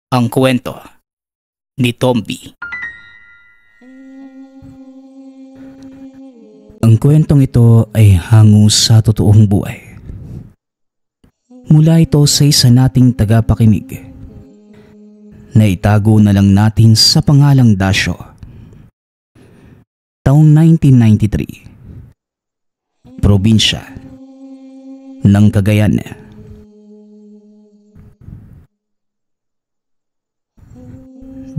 Ang kwento ni Tomby. Ang kwentong ito ay hango sa totoong buhay. Mula ito sa isa nating tagapakinig na itago na lang natin sa pangalang Dasyo. Taong 1993, probinsya ng Cagayan.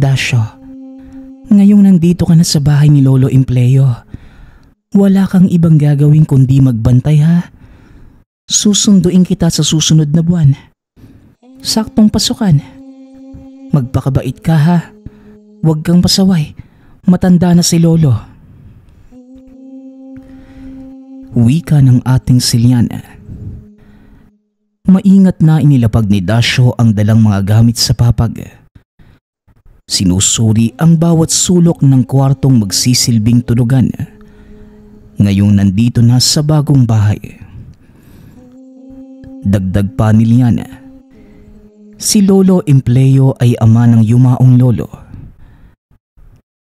Dasyo, ngayong nandito ka na sa bahay ni Lolo Empleo, wala kang ibang gagawin kundi magbantay ha. Susunduin kita sa susunod na buwan. Saktong pasukan. Magpakabait ka ha. Huwag kang pasaway. Matanda na si Lolo. Wika ng ating Siliana. Maingat na inilapag ni Dasyo ang dalang mga gamit sa papag. Sinusuri ang bawat sulok ng kwartong magsisilbing tulugan. Ngayong nandito na sa bagong bahay. Dagdag pa ni Liana, si Lolo Empleo ay ama ng yumaong lolo.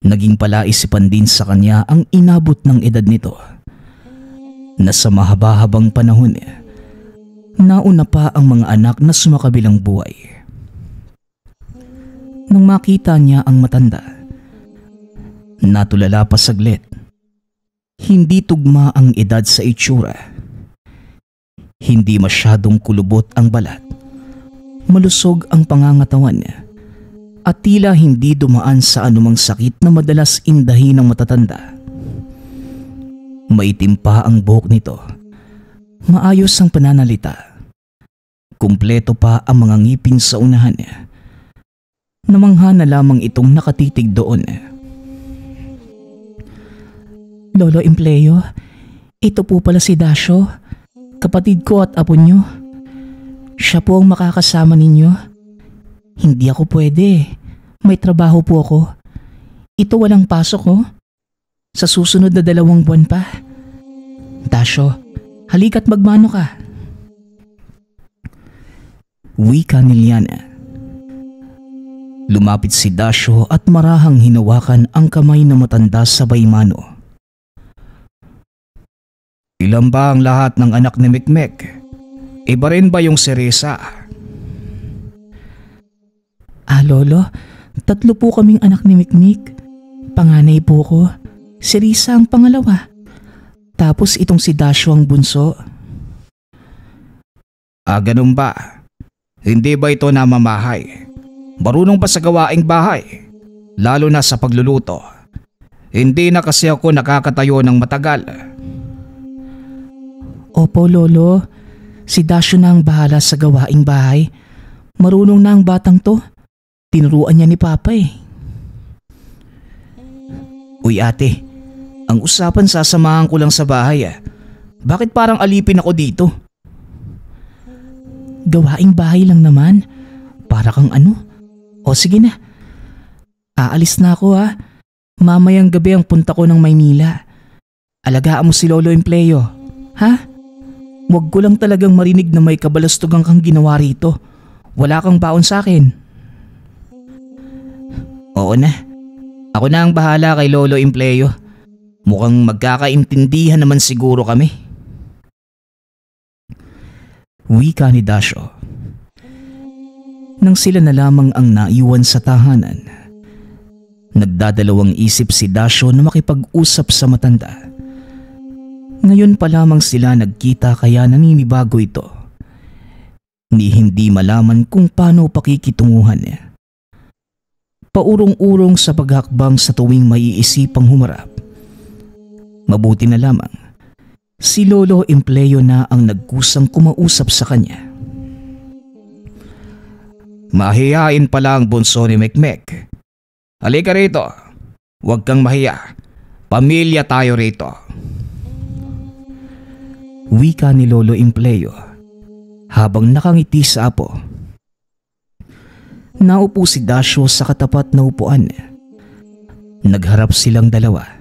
Naging palaisipan din sa kanya ang inabot ng edad nito na sa mahaba-habang panahon, nauna pa ang mga anak na sumakabilang buhay. Nang makita niya ang matanda, natulala pa saglit. Hindi tugma ang edad sa itsura. Hindi masyadong kulubot ang balat. Malusog ang pangangatawan niya at tila hindi dumaan sa anumang sakit na madalas indahin ng matatanda. Maitim pa ang buhok nito. Maayos ang pananalita. Kumpleto pa ang mga ngipin sa unahan niya. Namangha na lamang itong nakatitig doon. Lolo Empleo, ito po pala si Dasyo, kapatid ko at apo nyo. Siya po ang makakasama ninyo. Hindi ako pwede. May trabaho po ako. Ito walang pasok oh. Sa susunod na 2 buwan pa. Dasyo, halika't magmano ka. Wika ni Liana. Lumapit si Dasyo at marahang hinawakan ang kamay na matanda sabay mano. Ilan ba ang lahat ng anak ni Mikmek? Iba rin ba yung si Risa? Lolo, 3 po kaming anak ni Mikmik. Panganay po ko. Si Risa ang pangalawa. Tapos itong si Dasyo ang bunso. Ganun ba? Hindi ba ito namamahay? Marunong pa sa gawaing bahay, lalo na sa pagluluto. Hindi na kasi ako nakakatayo ng matagal. Opo Lolo, si Dasyo na ang bahala sa gawaing bahay. Marunong na ang batang to. Tinuruan niya ni Papa eh. Uy ate, ang usapan sasamahan ko lang sa bahay ah. Bakit parang alipin ako dito? Gawaing bahay lang naman. Para kang ano? O sige na. Aalis na ako ha. Mamayang gabi ang punta ko ng Maynila. Alagaan mo si Lolo Empleo. Ha? Huwag ko lang talagang marinig na may kabalastugang kang ginawa rito. Wala kang baon sa akin. Oo na. Ako na ang bahala kay Lolo Empleo. Mukhang magkakaintindihan naman siguro kami. Wika ni Dasyo. Nang sila na lamang ang naiwan sa tahanan, nagdadalawang isip si Dasyo na makipag-usap sa matanda. Ngayon pa lamang sila nagkita kaya naninibago ito. Ni hindi malaman kung paano pakikitunguhan niya. Paurong-urong sa paghakbang sa tuwing maiisipang humarap. Mabuti na lamang, si Lolo Empleo na ang nagkusang kumausap sa kanya. Mahihain pala ang bunso ni Mikmek. Halika rito. Huwag kang mahiya. Pamilya tayo rito. Wika ni Lolo Empleo habang nakangiti sa apo. Naupo si Dasyo sa katapat na upuan. Nagharap silang dalawa.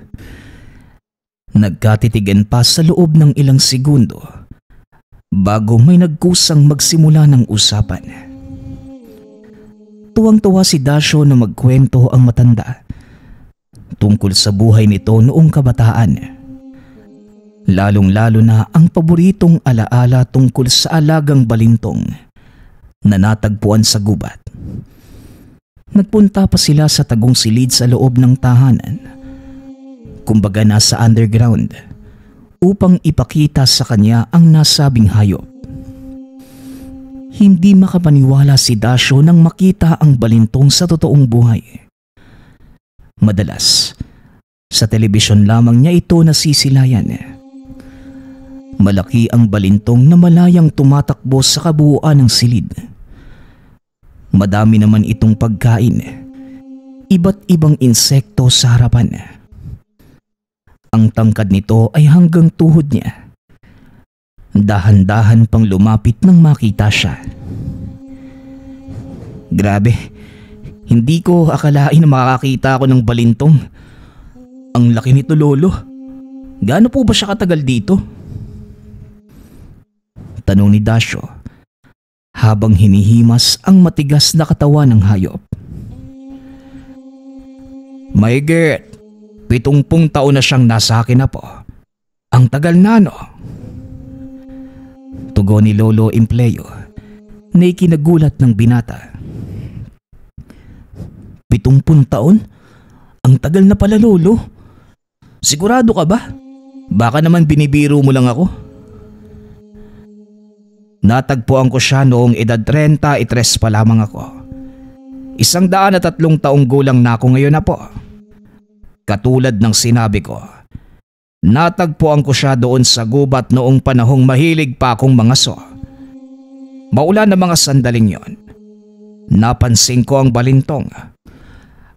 Nagkatitigan pa sa loob ng ilang segundo bago may nagkusang magsimula ng usapan. tuwang-tuwa si Dasyo na magkwento ang matanda tungkol sa buhay nito noong kabataan. Lalong-lalo na ang paboritong alaala tungkol sa alagang balintong na natagpuan sa gubat. Nagpunta pa sila sa tagong silid sa loob ng tahanan, kumbaga nasa underground, upang ipakita sa kanya ang nasabing hayop. Hindi makapaniwala si Dasyo nang makita ang balintong sa totoong buhay. Madalas, sa telebisyon lamang niya ito nasisilayan. Malaki ang balintong na malayang tumatakbo sa kabuuan ng silid. Madami naman itong pagkain, iba't ibang insekto sa harapan. Ang tangkad nito ay hanggang tuhod niya. Dahan-dahan pang lumapit nang makita siya. Grabe, hindi ko akalain na makakita ako ng balintong. Ang laki nito, lolo. Gaano po ba siya katagal dito? Tanong ni Dasyo habang hinihimas ang matigas na katawan ng hayop. Mahigit 70 taon na siyang nasa akin na po. Ang tagal na, no? Tugon ni Lolo Empleo na ikinagulat ng binata. 70 taon? Ang tagal na pala, lolo. Sigurado ka ba? Baka naman binibiro mo lang ako. Natagpuan ko siya noong edad 33 pa lamang ako. 103 taong gulang na ako ngayon na po. Katulad ng sinabi ko, natagpuan ko siya doon sa gubat noong panahong mahilig pa akong mangaso. Maulan na mga sandaling yon, napansin ko ang balintong.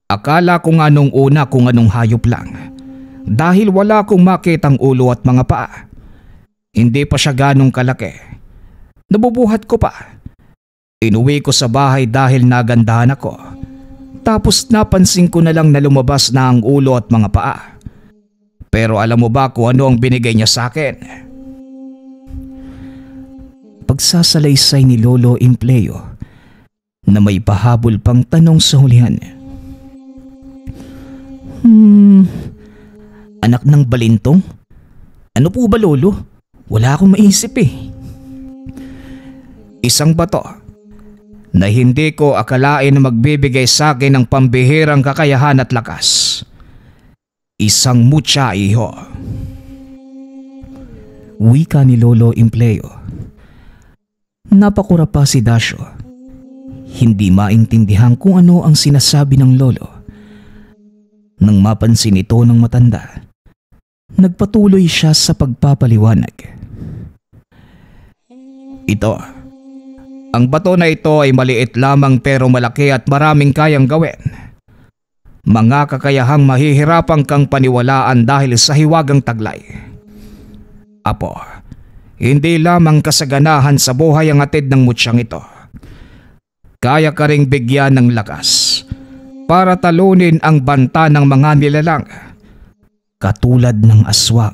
Akala ko nga nung una kung anong hayop lang, dahil wala akong makitang ulo at mga paa. Hindi pa siya ganong kalaki. Nabubuhat ko pa. Inuwi ko sa bahay dahil nagandahan ako. Tapos napansin ko na lang na lumabas na ang ulo at mga paa. Pero alam mo ba kung ano ang binigay niya sa akin? Pagsasalaysay ni Lolo Empleo na may pahabol pang tanong sa hulihan. Anak ng balintong? Ano po ba, lolo? Wala akong maisip eh. Isang bato na hindi ko akalain na magbibigay sa akin ng pambihirang kakayahan at lakas. Isang mutya, iho. Wika ni Lolo Empleo. Napakura pa si Dasyo. Hindi maintindihan kung ano ang sinasabi ng lolo. Nang mapansin ito ng matanda, nagpatuloy siya sa pagpapaliwanag. Ito. Ang bato na ito ay maliit lamang pero malaki at maraming kayang gawin. Mga kakayahang mahihirapang kang paniwalaan dahil sa hiwagang taglay. Apo, hindi lamang kasaganahan sa buhay ang atid ng mutsyang ito. Kaya ka ring bigyan ng lakas para talunin ang banta ng mga nilalang, katulad ng aswang.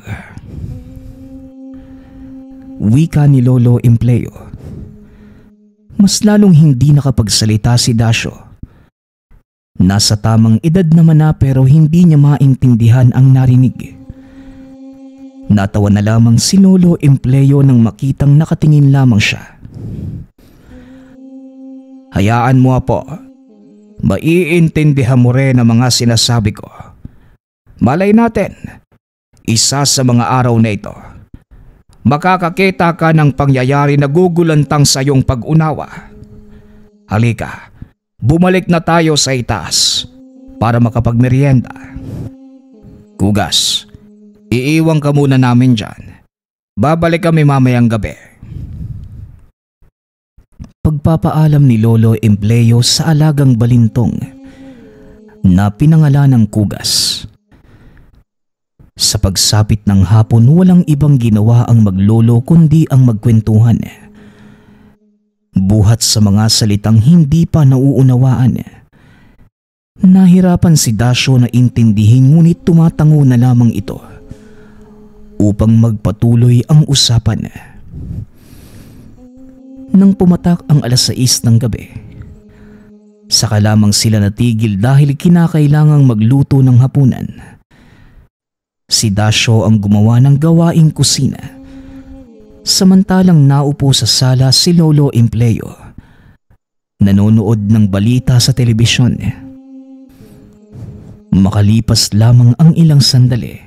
Wika ni Lolo Empleo. Mas lalong hindi nakapagsalita si Dasyo. Nasa tamang edad naman na pero hindi niya maintindihan ang narinig. Natawa na lamang si Lolo Empleo nang makitang nakatingin lamang siya. Hayaan mo, apo. Maiintindihan mo rin ang mga sinasabi ko. Malay natin, isa sa mga araw na ito, makakakita ka ng pangyayari na gugulantang sa iyong pag-unawa. Halika, bumalik na tayo sa itaas para makapagmeryenda. Kugas, iiwan ka muna namin dyan. Babalik kami mamayang gabi. Pagpapaalam ni Lolo Empleo sa alagang balintong na pinangalan ng Kugas. Sa pagsapit ng hapon, walang ibang ginawa ang maglolo kundi ang magkwentuhan. Buhat sa mga salitang hindi pa nauunawaan. Nahirapan si Dasyo na intindihin ngunit tumatango na lamang ito upang magpatuloy ang usapan. Nang pumatak ang 6:00 ng gabi, Saka lamang sila natigil dahil kinakailangang magluto ng hapunan. Si Dasyo ang gumawa ng gawaing kusina. Samantalang naupo sa sala si Lolo Empleo. Nanonood ng balita sa telebisyon. Makalipas lamang ang ilang sandali,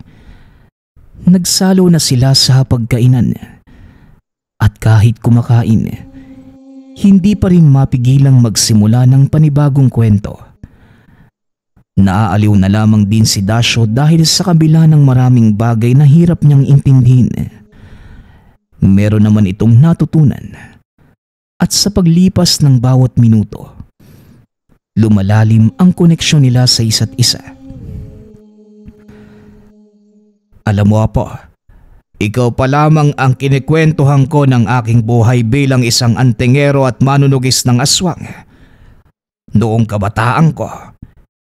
nagsalo na sila sa pagkainan. At kahit kumakain, hindi pa rin mapigilang magsimula ng panibagong kwento. Naaaliw na lamang din si Dasyo dahil sa kabila ng maraming bagay na hirap niyang intindihin, meron naman itong natutunan. At sa paglipas ng bawat minuto, lumalalim ang koneksyon nila sa isa't isa. Alam mo, Apo, ikaw pa lamang ang kinikwentuhan ko ng aking buhay bilang isang antingero at manunugis ng aswang. Noong kabataan ko,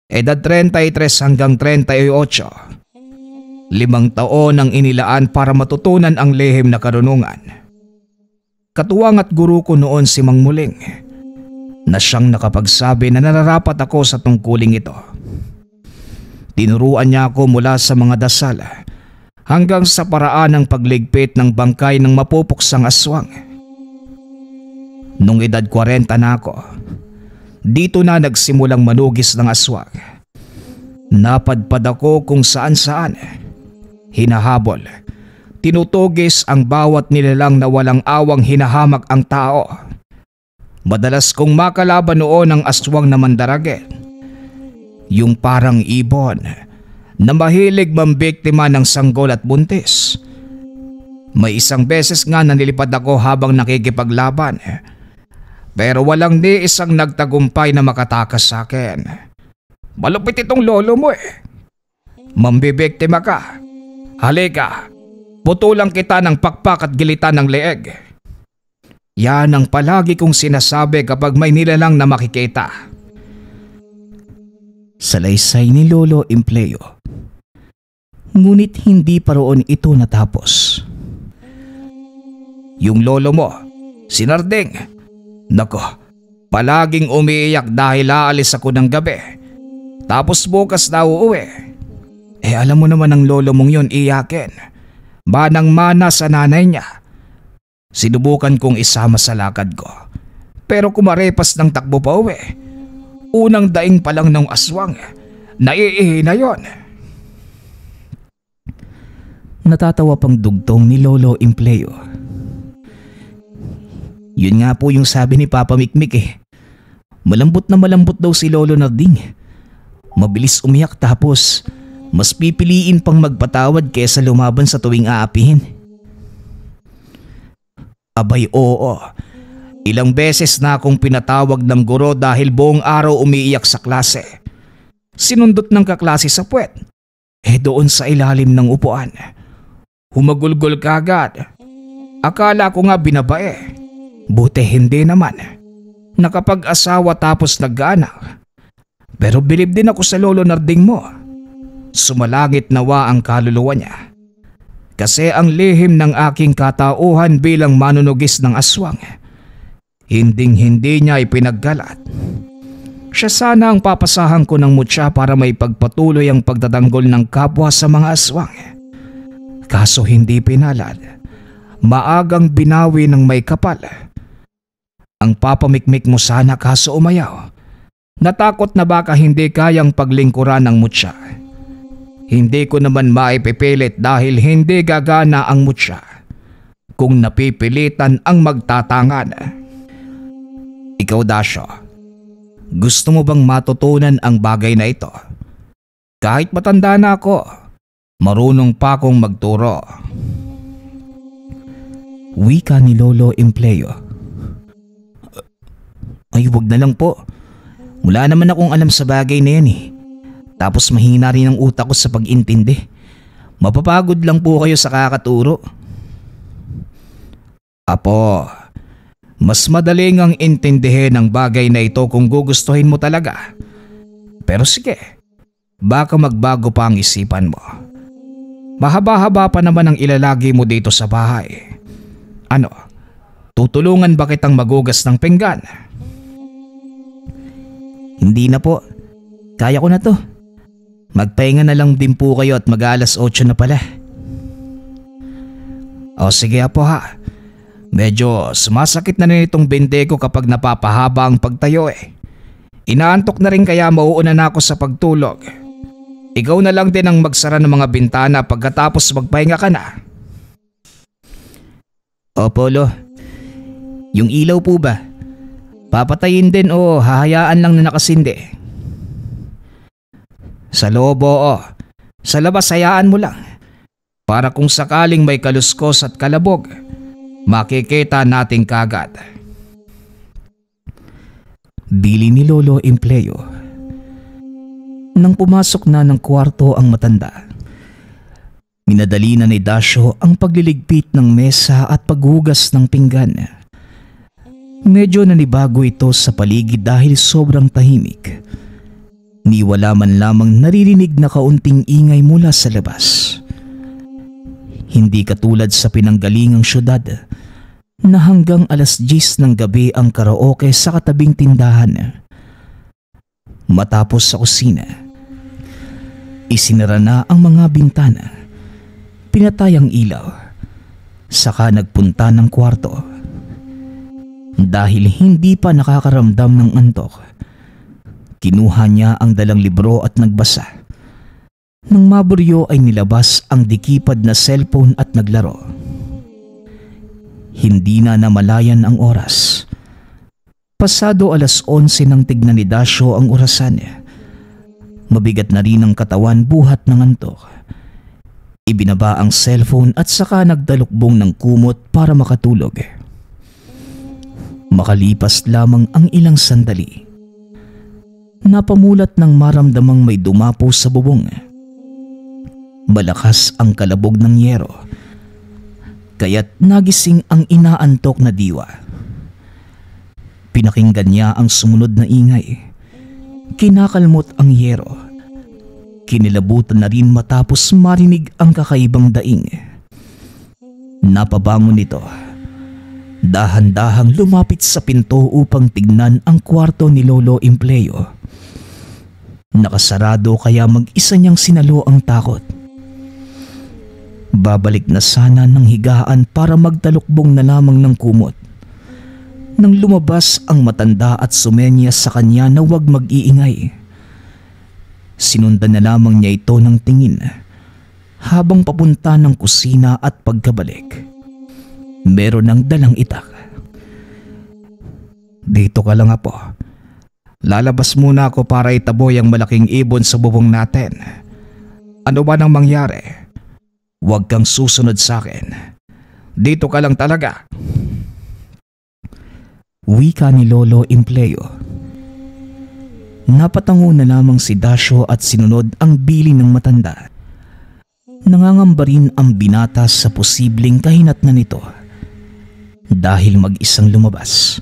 edad 33 hanggang 38, 5 taon ang inilaan para matutunan ang lihim na karunungan. Katuwang at guro ko noon si Mang Muling, na siyang nakapagsabi na nararapat ako sa tungkuling ito. Tinuruan niya ako mula sa mga dasal hanggang sa paraan ng pagligpit ng bangkay ng mapupuksang aswang. Nung edad 40 na ako, dito na nagsimulang manugis ng aswang. Napadpad ako kung saan-saan, hinahabol, tinutugis ang bawat nilalang na walang awang hinahamak ang tao. Madalas kong makalaban noon ang aswang na mandarage, yung parang ibon na mahilig mambiktima ng sanggol at buntis. May isang beses nga na nilipad ako habang nakikipaglaban, pero walang ni isang nagtagumpay na makatakas sa akin. Malupit itong lolo mo eh. Mambibiktima ka. Halika, putulang kita ng pakpak at gilitan ng leeg. Yan ang palagi kong sinasabi kapag may nilalang na makikita. Salaysay ni Lolo Empleo. Ngunit hindi pa roon ito natapos. Yung lolo mo, si Narding, nako, palaging umiiyak dahil aalis ako ng gabi. Tapos bukas na uuwi. Alam mo naman ang lolo mong yun iyakin. Manang-mana sa nanay niya. Sinubukan kong isama sa lakad ko. Pero kumarepas ng takbo pa uwi, unang daing pa lang ng aswang, naiihi na yon. Natatawa pang dugtong ni Lolo Empleo. Yun nga po yung sabi ni Papa Mikmik eh. Malambot na malambot daw si Lolo Narding. Mabilis umiyak tapos mas pipiliin pang magpatawad kesa lumaban sa tuwing aapihin. Abay oo, ilang beses na akong pinatawag ng guro dahil buong araw umiiyak sa klase. Sinundot ng kaklase sa puwet. Doon sa ilalim ng upuan. Humagulgol kagad. Akala ko nga binabae. Buti hindi naman. Nakapag-asawa tapos nag-anak. Pero bilib din ako sa Lolo Narding mo. Sumalangit nawa ang kaluluwa niya. Kasi ang lihim ng aking katauhan bilang manunugis ng aswang, hinding-hindi niya ipinaggalat. Siya sana ang papasahan ko ng mutya para may pagpatuloy ang pagtatanggol ng kapwa sa mga aswang. Kaso hindi pinalad. Maagang binawi ng may kapal. Ang papamikmik mo sana kaso umayaw. Natakot na baka hindi kayang paglingkuran ng mutya. Hindi ko naman maipipilit dahil hindi gagana ang mutya kung napipilitan ang magtatangan. Ikaw, Dasyo, gusto mo bang matutunan ang bagay na ito? Kahit matanda na ako, marunong pa akong magturo. Wika ni Lolo Empleo. Ay, wag na lang po. Wala naman akong alam sa bagay na yan eh. Tapos mahina rin ang utak ko sa pag-intindi. Mapapagod lang po kayo sa kakaturo. Apo, mas madaling ang intindihin ang bagay na ito kung gugustuhin mo talaga. Pero sige, baka magbago pa ang isipan mo. Mahaba-haba pa naman ang ilalagi mo dito sa bahay. Ano, tutulungan ba kitang magugas ng pinggan? Hindi na po. Kaya ko na to. Magpahinga na lang din po kayo at mag-aalas 8 na pala. O sige po ha. Medyo sumasakit na rin itong bende ko kapag napapahaba ang pagtayo eh. Inaantok na rin kaya mauuna na ako sa pagtulog. Ikaw na lang din ang magsara ng mga bintana pagkatapos magpahinga ka na. Opo, Lo. Yung ilaw po ba? Papatayin din o hahayaan lang na nakasindi? Sa loob oo. Sa labas hayaan mo lang. Para kung sakaling may kaluskos at kalabog, makikita natin kagad. Bili ni Lolo Empleo. Nang pumasok na ng kwarto ang matanda, minadali na ni Dasyo ang pagliligpit ng mesa at paghugas ng pinggan. Medyo nanibago ito sa paligid dahil sobrang tahimik. Ni wala man lamang naririnig na kaunting ingay mula sa labas. Hindi katulad sa pinanggalingang syudad na hanggang alas 10 ng gabi ang karaoke sa katabing tindahan. Matapos sa kusina, isinara na ang mga bintana, pinatay ang ilaw, saka nagpunta ng kwarto. Dahil hindi pa nakakaramdam ng antok, kinuha niya ang dalang libro at nagbasa. Nang maburyo ay nilabas ang dikipad na cellphone at naglaro. Hindi na namalayan ang oras. Pasado alas 11 nang tignan ni Dasyo ang orasan. Mabigat na rin ang katawan buhat ng antok. Ibinaba ang cellphone at saka nagdalukbong ng kumot para makatulog. Makalipas lamang ang ilang sandali, napamulat ng maramdamang may dumapo sa bubong. Malakas ang kalabog ng yero, kaya't nagising ang inaantok na diwa. Pinakinggan niya ang sumunod na ingay. Kinakalmot ang yero. Kinilabutan na rin matapos marinig ang kakaibang daing. Napabangon nito. Dahan-dahang lumapit sa pinto upang tignan ang kwarto ni Lolo Empleo. Nakasarado kaya mag-isa niyang sinalo ang takot. Babalik na sana ng higaan para magtalukbong na lamang ng kumot. Nang lumabas ang matanda at sumenyas sa kanya na huwag mag-iingay. Sinundan na lamang niya ito ng tingin habang papunta ng kusina at pagkabalik, meron ng dalang itak. Dito ka lang apo. Lalabas muna ako para itaboy ang malaking ibon sa bubong natin. Ano ba nang mangyari? Huwag kang susunod sa akin. Dito ka lang talaga. Wika ni Lolo Empleo. Napatango na lamang si Dasyo at sinunod ang bili ng matanda. Nangangamba rin ang binata sa posibleng kahinatnan nito. Dahil mag-isang lumabas.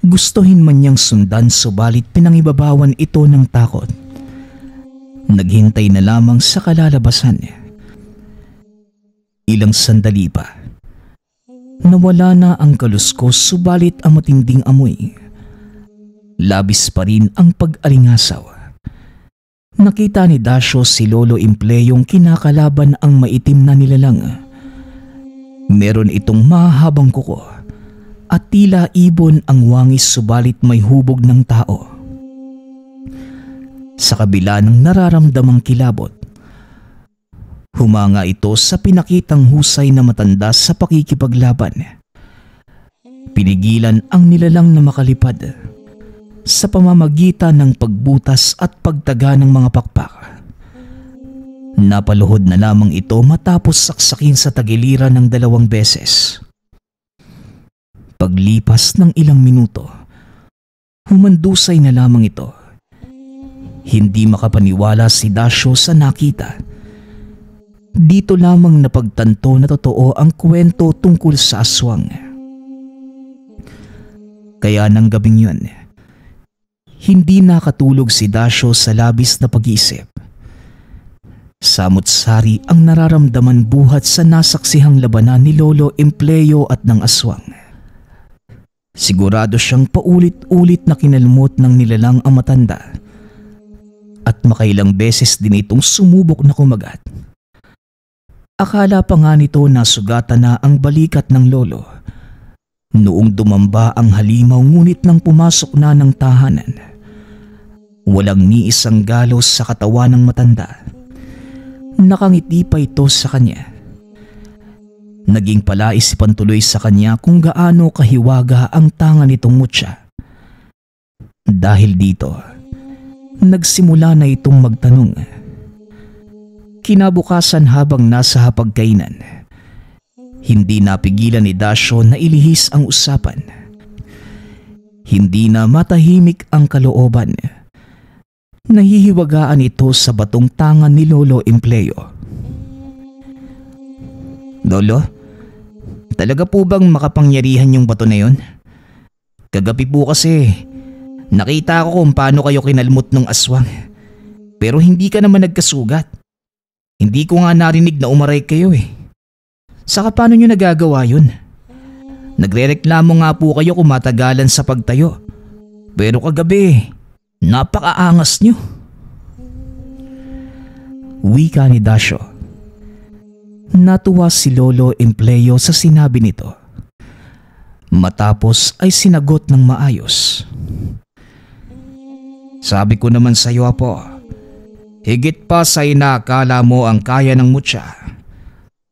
Gustuhin man niyang sundan subalit pinangibabawan ito ng takot. Naghintay na lamang sa kalalabasan. Ilang sandali pa. Nawala na ang kaluskos subalit ang matinding amoy. Labis pa rin ang pag-alingasaw. Nakita ni Dasyo si Lolo Empleong kinakalaban ang maitim na nilalang. Meron itong mahabang kuko at tila ibon ang wangis subalit may hubog ng tao. Sa kabila ng nararamdamang kilabot, humanga ito sa pinakitang husay na matanda sa pakikipaglaban. Pinigilan ang nilalang na makalipad sa pamamagitan ng pagbutas at pagtaga ng mga pakpak. Napaluhod na lamang ito matapos saksakin sa tagiliran ng 2 beses. Paglipas ng ilang minuto, humandusay na lamang ito. Hindi makapaniwala si Dasyo sa nakita. Dito lamang napagtanto na totoo ang kwento tungkol sa aswang. Kaya nang gabing yun, hindi nakatulog si Dasyo sa labis na pag-iisip. Samot-sari ang nararamdaman buhat sa nasaksihang labanan ni Lolo Empleo at ng aswang. Sigurado siyang paulit-ulit na kinalmot ng nilalang ang matanda at makailang beses din itong sumubok na kumagat. Akala pa nga nito na sugatan na ang balikat ng lolo noong dumamba ang halimaw, ngunit nang pumasok na ng tahanan, walang ni isang galos sa katawan ng matanda. Nakangiti pa ito sa kanya. Naging palaisipan tuloy sa kanya kung gaano kahiwaga ang tanga nitong mutya. Dahil dito, nagsimula na itong magtanong. Kinabukasan habang nasa hapagkainan, hindi napigilan ni Dasyo na ilihis ang usapan. Hindi na matahimik ang kalooban. Nahihiwagaan ito sa batong tangan ni Lolo Empleo. Lolo, talaga po bang makapangyarihan yung bato na yun? Kagabi po kasi, nakita ko kung paano kayo kinalmot ng aswang. Pero hindi ka naman nagkasugat. Hindi ko nga narinig na umaray kayo eh. Saka paano nyo nagagawa yun? Nagrereklamo nga po kayo kung matagalan sa pagtayo. Pero kagabi, napakaangas nyo. Wika ni Dasyo. Natuwa si Lolo Empleo sa sinabi nito. Matapos ay sinagot ng maayos. Sabi ko naman sa iyo, Apo, higit pa sa inaakala mo ang kaya ng mutya.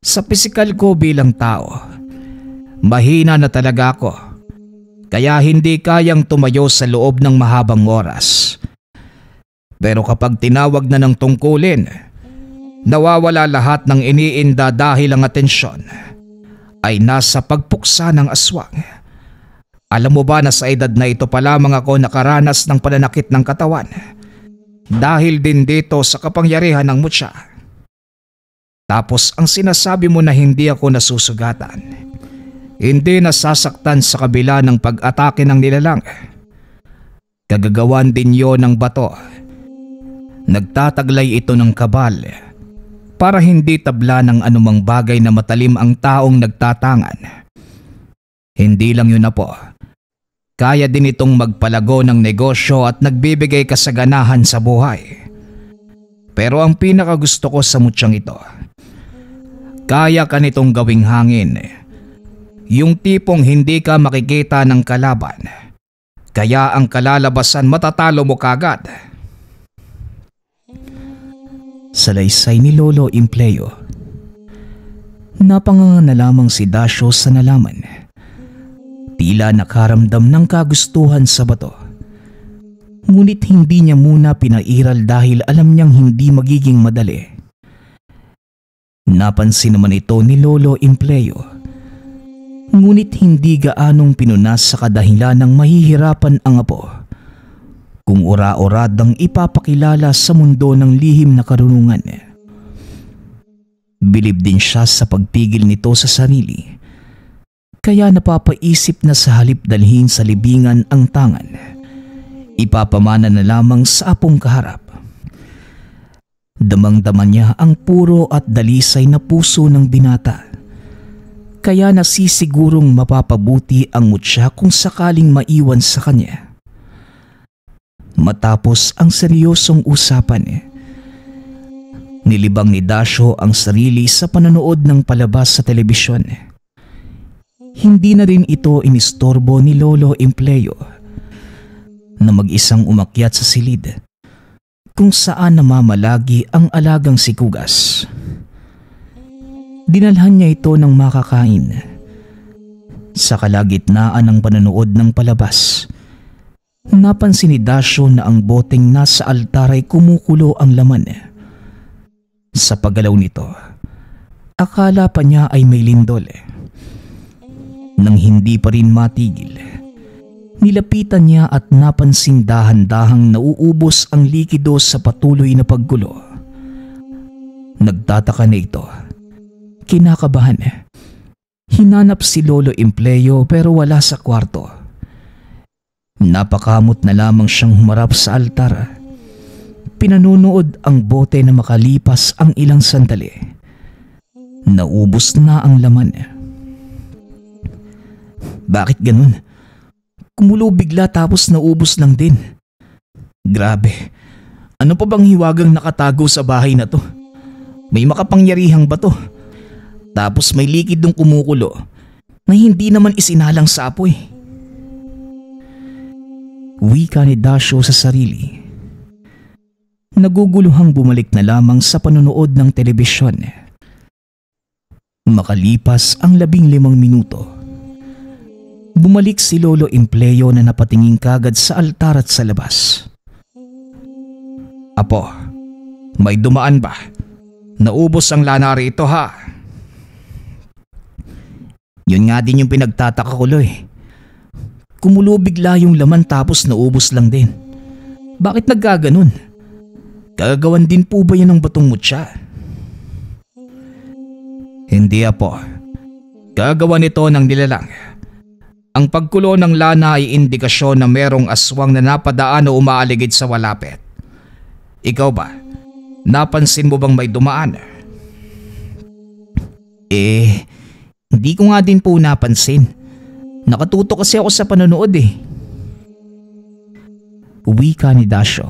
Sa pisikal ko bilang tao, mahina na talaga ako. Kaya hindi kayang tumayo sa loob ng mahabang oras. Pero kapag tinawag na ng tungkulin, nawawala lahat ng iniinda dahil ang atensyon ay nasa pagpuksa ng aswang. Alam mo ba na sa edad na ito pa lamang ako nakaranas ng pananakit ng katawan dahil din dito sa kapangyarihan ng mutya. Tapos ang sinasabi mo na hindi ako nasusugatan, hindi nasasaktan sa kabila ng pag-atake ng nilalang. Kagagawan din yon ng bato. Nagtataglay ito ng kabal para hindi tabla ng anumang bagay na matalim ang taong nagtatangan. Hindi lang yun na po. Kaya din itong magpalago ng negosyo at nagbibigay kasaganahan sa buhay. Pero ang pinakagusto ko sa mutyang ito, kaya ka nitong gawing hangin. Yung tipong hindi ka makikita ng kalaban, kaya ang kalalabasan matatalo mo kagad. Salaysay ni Lolo Empleo. Napanganga na lamang si Dasyo sa nalaman. Tila nakaramdam ng kagustuhan sa bato. Ngunit hindi niya muna pinairal dahil alam niyang hindi magiging madali. Napansin naman ito ni Lolo Empleo. Ngunit hindi gaanong pinunas sa kadahilan ng mahihirapan ang apo kung ora-oradang ipapakilala sa mundo ng lihim na karunungan. Bilib din siya sa pagpigil nito sa sarili, kaya napapaisip na sa halip dalhin sa libingan ang tangan, ipapamana na lamang sa apong kaharap. Damang-dama niya ang puro at dalisay na puso ng binata, kaya nasisigurong mapapabuti ang mutya kung sakaling maiwan sa kanya. Matapos ang seryosong usapan, nilibang ni Dasyo ang sarili sa panonood ng palabas sa telebisyon. Hindi na rin ito inistorbo ni Lolo Empleo na mag-isang umakyat sa silid kung saan namamalagi ang alagang si Kugas. Dinalhan niya ito ng makakain. Sa kalagitnaan ng panonood ng palabas, napansin ni Dasyo na ang boteng nasa altar ay kumukulo ang laman. Sa paggalaw nito, akala pa niya ay may lindol. Nang hindi pa rin matigil, nilapitan niya at napansing dahan-dahang nauubos ang likido sa patuloy na paggulo. Nagtataka na ito. Kinakabahan. Hinanap si Lolo Empleo pero wala sa kwarto. Napakamot na lamang siyang humarap sa altar. Pinanunood ang bote na makalipas ang ilang sandali. Naubos na ang laman. Bakit ganun? Kumulo bigla tapos naubos lang din. Grabe, ano pa bang hiwagang nakatago sa bahay na to? May makapangyarihang ba to? Tapos may likid dong kumukulo na hindi naman isinalang sa apoy. Wika ni Dasyo sa sarili. Naguguluhang bumalik na lamang sa panonood ng telebisyon. Makalipas ang 15 minuto, bumalik si Lolo Empleo na napatingin kagad sa altar at sa labas. Apo, may dumaan ba? Naubos ang lana rito ha? Yun nga din yung pinagtataka ko, Loy. Kumulo bigla yung laman tapos naubos lang din. Bakit nagkaganon? Gagawan din po ba yan ng batong mutya? Hindi apo. Gagawa nito ng nilalang. Ang pagkulo ng lana ay indikasyon na merong aswang na napadaan o umaaligid sa walapit. Ikaw ba? Napansin mo bang may dumaan? Hindi ko nga din po napansin. Nakatuto kasi ako sa panonood eh. Wika ni Dasyo.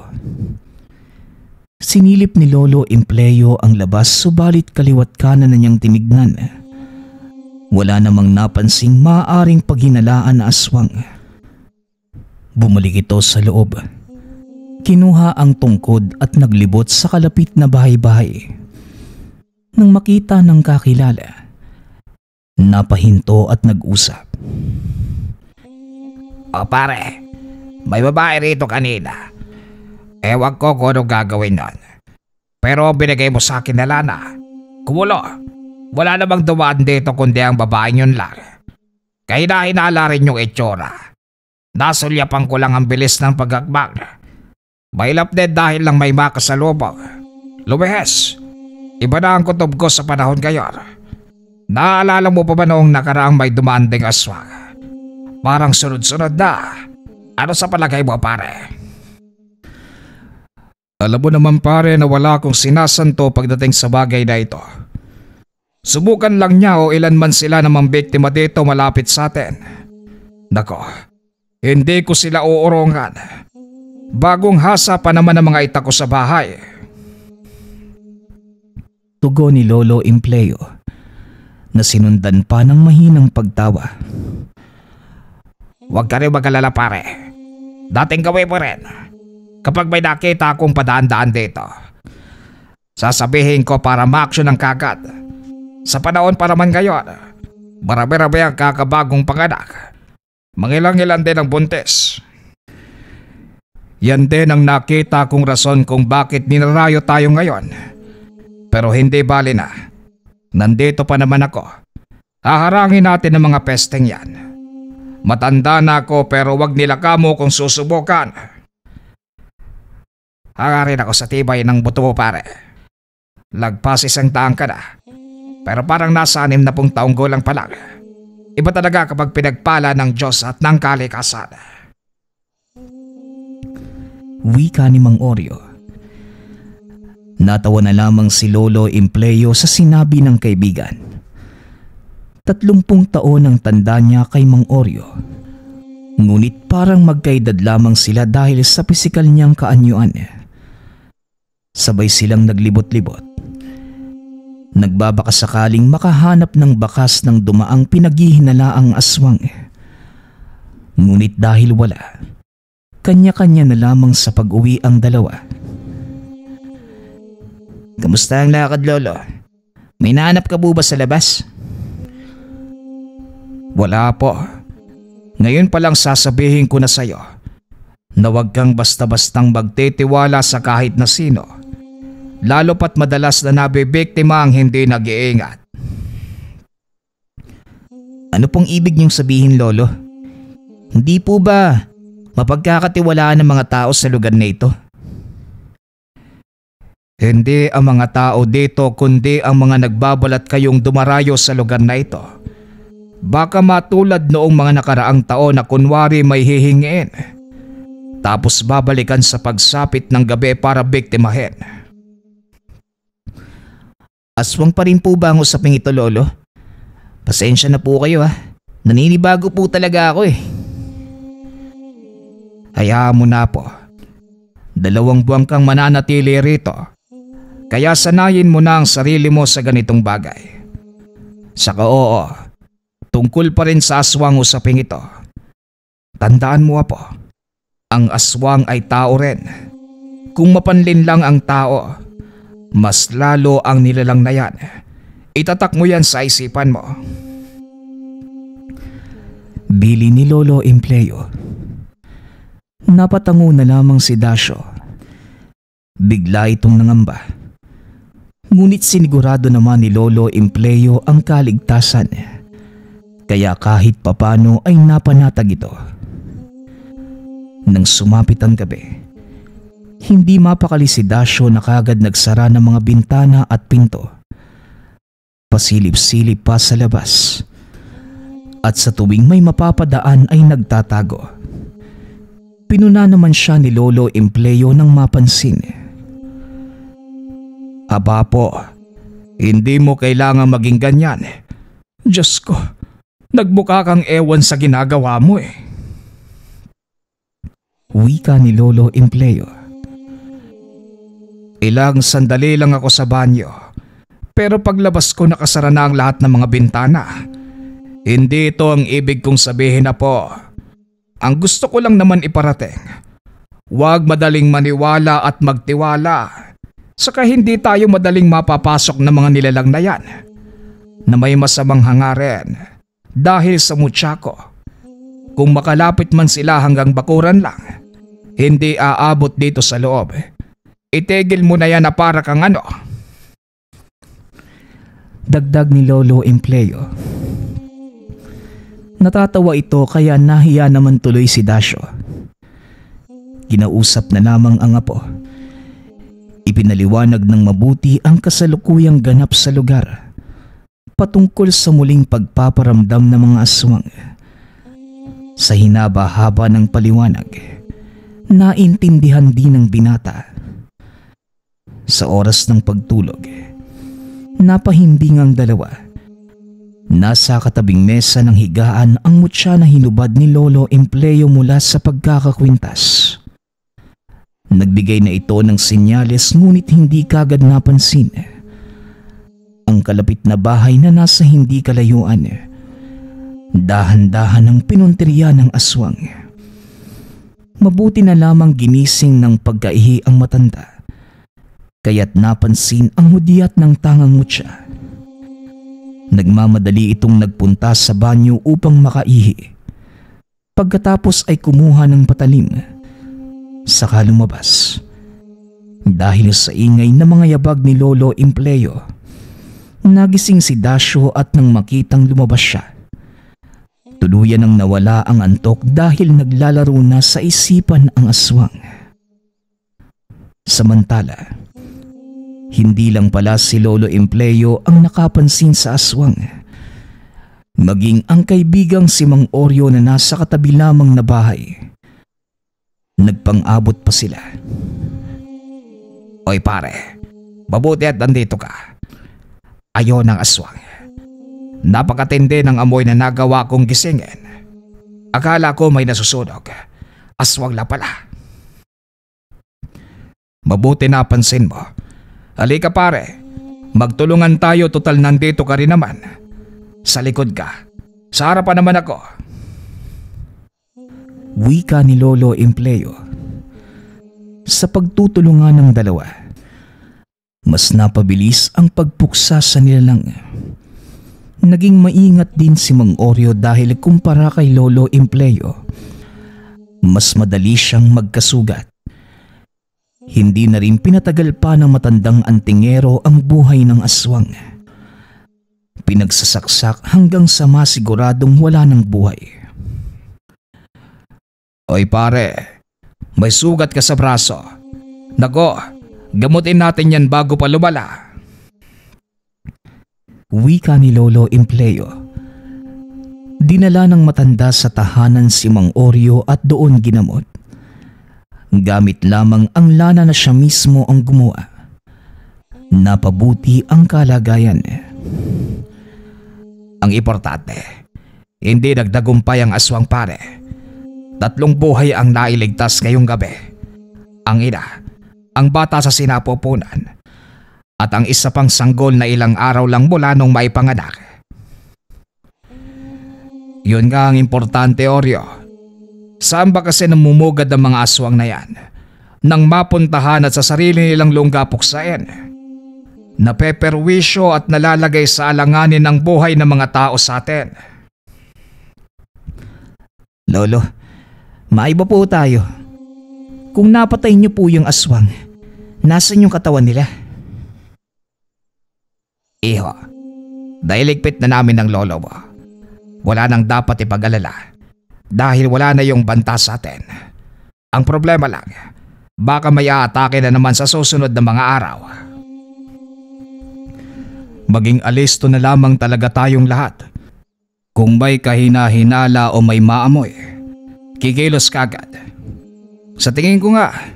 Sinilip ni Lolo Empleo ang labas subalit kaliwat kanan na niyang tinignan. Wala namang napansing maaaring paghinalaan na aswang. Bumalik ito sa loob. Kinuha ang tungkod at naglibot sa kalapit na bahay-bahay. Nang makita ng kakilala, napahinto at nag-usap. O pare, may babae rito kanina. Ewan ko kung anong gagawin nun. Pero binigay mo sa akin na lana. Kumulo, wala namang dumaan dito kundi ang babaeng yun lang. Kaya hinala rin yung itsura. Nasulyapan ko lang ang bilis ng pagakbang. Mailap din dahil lang may makasalubong. Lumihes, iba na ang kutob ko sa panahon ngayon. Naalala mo pa ba noong nakaraang may dumaan ding aswang? Parang sunod-sunod na. Ano sa palagay mo pare? Alam mo naman pare na wala akong sinasanto pagdating sa bagay na ito. Subukan lang niya o ilan man sila namang biktima dito malapit sa atin. Nako, hindi ko sila uurongan. Bagong hasa pa naman ang mga ita ko sa bahay. Tugon ni Lolo Empleo na sinundan pa ng mahinang pagtawa. Huwag ka rin magalala pare. Dating gawin mo rin. Kapag may nakita akong padaan-daan dito, sasabihin ko para ma-action ng kagad. Sa panahon pa naman ngayon, marami-rami ang kakabagong panganak. Mangilang-ilan din ang buntis. Yan din ang nakita kong rason kung bakit ninarayo tayo ngayon. Pero hindi bali na. Nandito pa naman ako. Haharangin natin ang mga pesteng yan. Matanda na ako pero wag nila kamo kung susubukan. Hangarin ako sa tibay ng buto mo pare. Lagpas 100 taon ka na. Pero parang nasa 60 taong gulang pa lang. Iba talaga kapag pinagpala ng Diyos at ng kalikasan. Wika ni Mang Oryo. Natawa na lamang si Lolo Empleo sa sinabi ng kaibigan. 30 taon ang tanda niya kay Mang Oryo. Ngunit parang magkaedad lamang sila dahil sa pisikal niyang kaanyuan. Sabay silang naglibot-libot. Nagbabaka sakaling makahanap ng bakas ng dumaang pinaghihinalaang aswang. Ngunit dahil wala, kanya-kanya na lamang sa pag-uwi ang dalawa. Kamusta ang lakad, Lolo? May nahanap ka po ba sa labas? Wala po. Ngayon pa lang sasabihin ko na sa'yo na huwag kang basta-bastang magtitiwala sa kahit na sino. Lalo pat madalas na nabibiktima ang hindi nag-iingat. Ano pong ibig niyong sabihin, Lolo? Hindi po ba mapagkakatiwalaan ng mga tao sa lugar na ito? Hindi ang mga tao dito kundi ang mga nagbabalat kayong dumarayo sa lugar na ito. Baka matulad noong mga nakaraang taon na kunwari may hihingin. Tapos babalikan sa pagsapit ng gabi para biktimahin. Aswang pa rin po ba ang usaping ito, Lolo? Pasensya na po kayo ha. Naninibago po talaga ako eh. Hayaan mo na po. 2 buwan kang mananatili rito. Kaya sanayin mo na ang sarili mo sa ganitong bagay. Saka oo, tungkol pa rin sa aswang usaping ito. Tandaan mo Apo, ang aswang ay tao rin. Kung mapanlin lang ang tao, mas lalo ang nilalang na yan. Itatak mo yan sa isipan mo. Bili ni Lolo Empleo. Napatango na lamang si Dasyo. Bigla itong nangamba. Ngunit sinigurado naman ni Lolo Empleo ang kaligtasan. Kaya kahit papano ay napanatag ito. Nang sumapit ang gabi, hindi mapakali si Dasyo na kagad nagsara ng mga bintana at pinto. Pasilip-silip pa sa labas. At sa tuwing may mapapadaan ay nagtatago. Pinuna naman siya ni Lolo Empleo nang mapansin. Aba po, hindi mo kailangan maging ganyan. Diyos ko, nagmukha kang ewan sa ginagawa mo eh. Wika ni Lolo Empleo. Ilang sandali lang ako sa banyo, pero paglabas ko nakasara na ang lahat ng mga bintana. Hindi ito ang ibig kong sabihin na po. Ang gusto ko lang naman iparating, huwag madaling maniwala at magtiwala. Saka hindi tayo madaling mapapasok ng mga nilalang na yan na may masamang hangarin dahil sa mutsako. Kung makalapit man sila hanggang bakuran lang, hindi aabot dito sa loob. Itigil mo na yan na para kang ano. Dagdag ni Lolo Empleo. Natatawa ito kaya nahiya naman tuloy si Dasyo. Ginausap na lamang ang apo. Ipinaliwanag ng mabuti ang kasalukuyang ganap sa lugar patungkol sa muling pagpaparamdam ng mga aswang. Sa hinaba-haba ng paliwanag, naintindihan din ng binata. Sa oras ng pagtulog, napahimbing ang dalawa. Nasa katabing mesa ng higaan ang mutya na hinubad ni Lolo Empleo mula sa pagkakakwintas. Nagbigay na ito ng senyales ngunit hindi kagad napansin. Ang kalapit na bahay na nasa hindi kalayuan, dahan-dahan ang pinunteriya ng aswang. Mabuti na lamang ginising ng pagkaihi ang matanda, kaya't napansin ang hudyat ng tangang mutya. Nagmamadali itong nagpunta sa banyo upang makaihi. Pagkatapos ay kumuha ng patalim, saka lumabas. Dahil sa ingay na mga yabag ni Lolo Empleo, nagising si Dasyo at nang makitang lumabas siya, tuluyan ang nawala ang antok dahil naglalaro na sa isipan ang aswang. Samantala, hindi lang pala si Lolo Empleo ang nakapansin sa aswang. Maging ang kaibigang si Mang Oryo na nasa katabi lamang na bahay. Nagpang-abot pa sila. Oy pare, mabuti at nandito ka. Ayaw ng aswang. Napakatindi ng amoy na nagawa kong gisingin. Akala ko may nasusunog. Aswang la pala. Mabuti napansin mo. Halika pare, magtulungan tayo, total nandito ka rin naman. Sa likod ka, sa harapan naman ako. Wika ni Lolo Empleo. Sa pagtutulungan ng dalawa, mas napabilis ang pagpuksa sa nilalang. Naging maingat din si Mang Oryo dahil kumpara kay Lolo Empleo, mas madali siyang magkasugat. Hindi na rin pinatagal pa ng matandang antingero ang buhay ng aswang. Pinagsasaksak hanggang sa masiguradong wala ng buhay. Oy pare, may sugat ka sa braso. Nako, gamutin natin yan bago pa lumala. Wika ni Lolo Empleo. Dinala ng matanda sa tahanan si Mang Oryo at doon ginamot. Gamit lamang ang lana na siya mismo ang gumawa. Napabuti ang kalagayan. Ang importante, hindi nagdagumpay ang aswang pare. 3 buhay ang nailigtas ngayong gabi. Ang ina, ang bata sa sinapupunan, at ang isa pang sanggol na ilang araw lang mula nung maipanganak. Yun nga ang importante, Oreo. Saan ba kasi namumugad ang mga aswang na yan? Nang mapuntahan at sa sarili nilang lungga puksain. Napeperwisyo at nalalagay sa alanganin ng buhay ng mga tao sa atin. Lolo, maiba po tayo. Kung napatay niyo po yung aswang, nasan yung katawan nila? Iho, dahil ligpit na namin ng lolo mo, wala nang dapat ipag-alala dahil wala na yung banta sa atin. Ang problema lang, baka may aatake na naman sa susunod na mga araw. Maging alisto na lamang talaga tayong lahat. Kung may kahina-hinala o may maamoy, kikilos kagad. Sa tingin ko nga,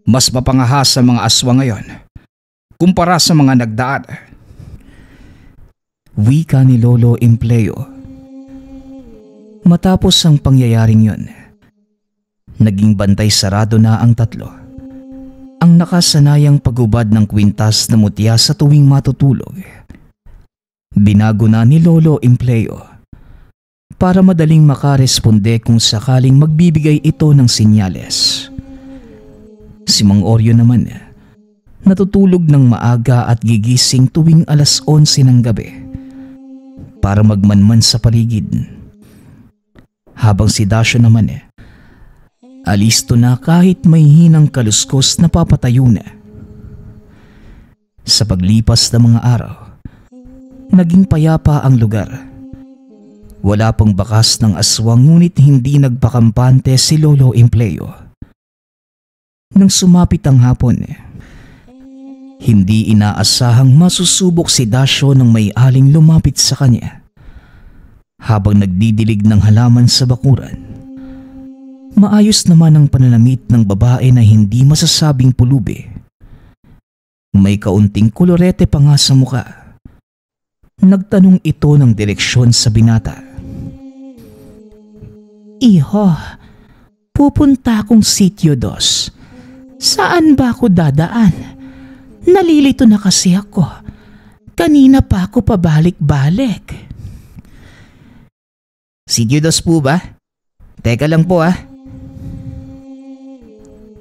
mas mapangahas sa mga aswang ngayon kumpara sa mga nagdaan. Wika ni Lolo Empleo. Matapos ang pangyayaring yun, naging bantay sarado na ang 3. Ang nakasanayang pagubad ng kwintas na mutya sa tuwing matutulog. Binago na ni Lolo Empleo para madaling makaresponde kung sakaling magbibigay ito ng sinyales. Si Mang Oreo naman, natutulog ng maaga at gigising tuwing 11:00 ng gabi para magmanman sa paligid. Habang si Dasyo naman, alisto na kahit may hinang kaluskos na papatayo na. Sa paglipas ng mga araw, naging payapa ang lugar. Wala pang bakas ng aswang ngunit hindi nagpakampante si Lolo Empleo. Nang sumapit ang hapon, hindi inaasahang masusubok si Dasyo ng may aling lumapit sa kanya. Habang nagdidilig ng halaman sa bakuran, maayos naman ang pananamit ng babae na hindi masasabing pulubi. May kaunting kolorete pa nga sa muka. Nagtanong ito ng direksyon sa binata. Iho, pupunta akong sitio 2. Saan ba ako dadaan? Nalilito na kasi ako. Kanina pa ako pabalik-balik. Sitio 2 po ba? Teka lang po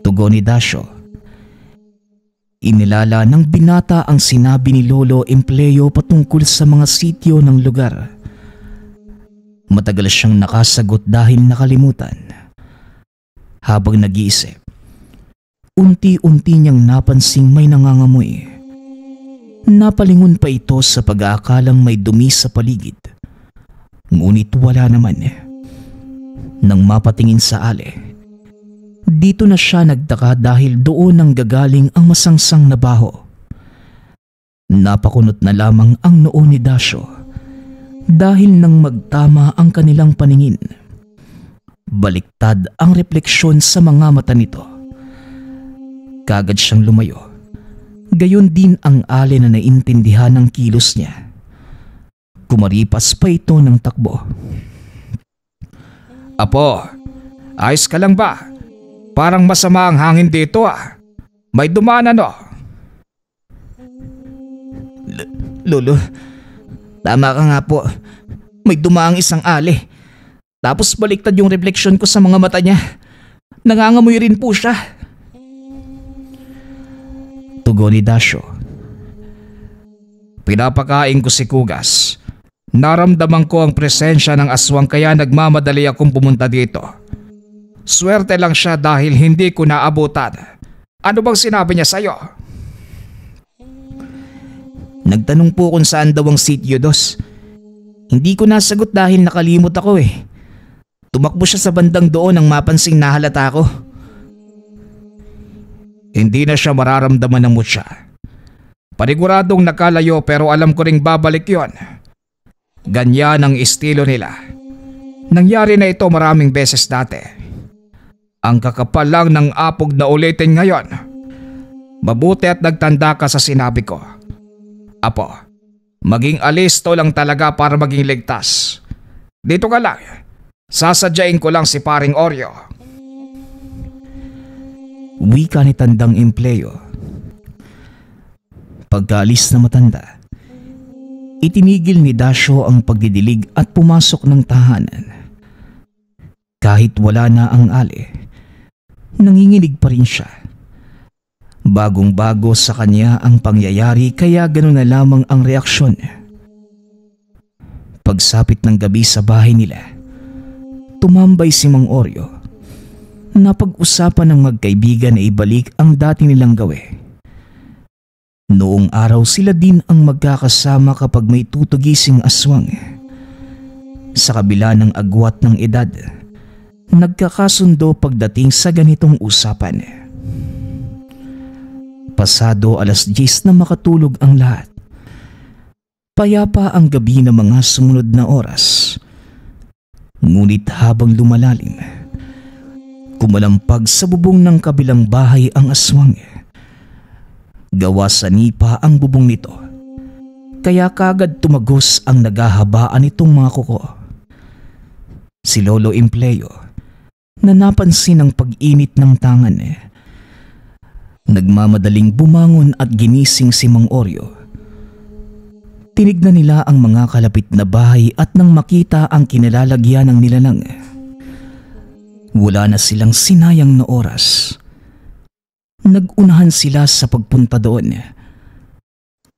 Tugon ni Dasyo. Inilala ng binata ang sinabi ni Lolo Empleo patungkol sa mga sitio ng lugar. Matagal siyang nakasagot dahil nakalimutan. Habang nag-iisip, unti-unti niyang napansing may nangangamoy. Napalingon pa ito sa pag-aakalang may dumi sa paligid. Ngunit wala naman. Nang mapatingin sa ale, dito na siya nagtaka dahil doon nang gagaling ang masangsang na baho. Napakunot na lamang ang noo ni Dasyo dahil nang magtama ang kanilang paningin. Baliktad ang refleksyon sa mga mata nito. Kagad siyang lumayo. Gayon din ang ale na naintindihan ng kilos niya. Kumaripas pa ito ng takbo. Apo, ayos ka lang ba? Parang masama ang hangin dito May dumaan Lolo, tama ka nga po. May dumaang isang ale. Tapos baliktad yung refleksyon ko sa mga mata niya. Nangangamoy rin po siya. Tugon ni Dasyo. Pinapakain ko si Kugas. Naramdaman ko ang presensya ng aswang kaya nagmamadali akong pumunta dito. Swerte lang siya dahil hindi ko naabutan. Ano bang sinabi niya sa'yo? Nagtanong po kung saan daw ang sitio 2. Hindi ko nasagot dahil nakalimot ako Tumakbo siya sa bandang doon nang mapansing nahalata ko. Hindi na siya mararamdaman ng mutya. Paniguradong nakalayo pero alam ko ring babalik yon. Ganyan ang estilo nila. Nangyari na ito maraming beses dati. Ang kakapal lang ng apog na ulitin ngayon. Mabuti at nagtanda ka sa sinabi ko. Apo, maging alisto lang talaga para maging ligtas. Dito ka lang. Sasadyain ko lang si paring Oreo. Wika ni tandang empleyo. Pagkaalis na matanda, itinigil ni Dasyo ang pagdidilig at pumasok ng tahanan. Kahit wala na ang ali, nanginginig pa rin siya. Bagong-bago sa kanya ang pangyayari kaya gano'n na lamang ang reaksyon. Pagsapit ng gabi sa bahay nila, tumambay si Mang Oreo. Napag-usapan ng magkaibigan na ibalik ang dati nilang gawin. Noong araw sila din ang magkakasama kapag may tutugising aswang. Sa kabila ng agwat ng edad, nagkakasundo pagdating sa ganitong usapan. Pasado 10:00 na makatulog ang lahat. Payapa ang gabi ng mga sumunod na oras. Ngunit habang lumalalim, kumalampag sa bubong ng kabilang bahay ang aswang. Gawa sa nipa ang bubong nito, kaya kagad tumagos ang naghahabaan nitong mga kuko. Si Lolo Empleyo na napansin ang pag-init ng tangan, nagmamadaling bumangon at ginising si Mang Oreo. Tinignan nila ang mga kalapit na bahay at nang makita ang kinalalagyan ng nilalang, wala na silang sinayang na oras. Nag-unahan sila sa pagpunta doon.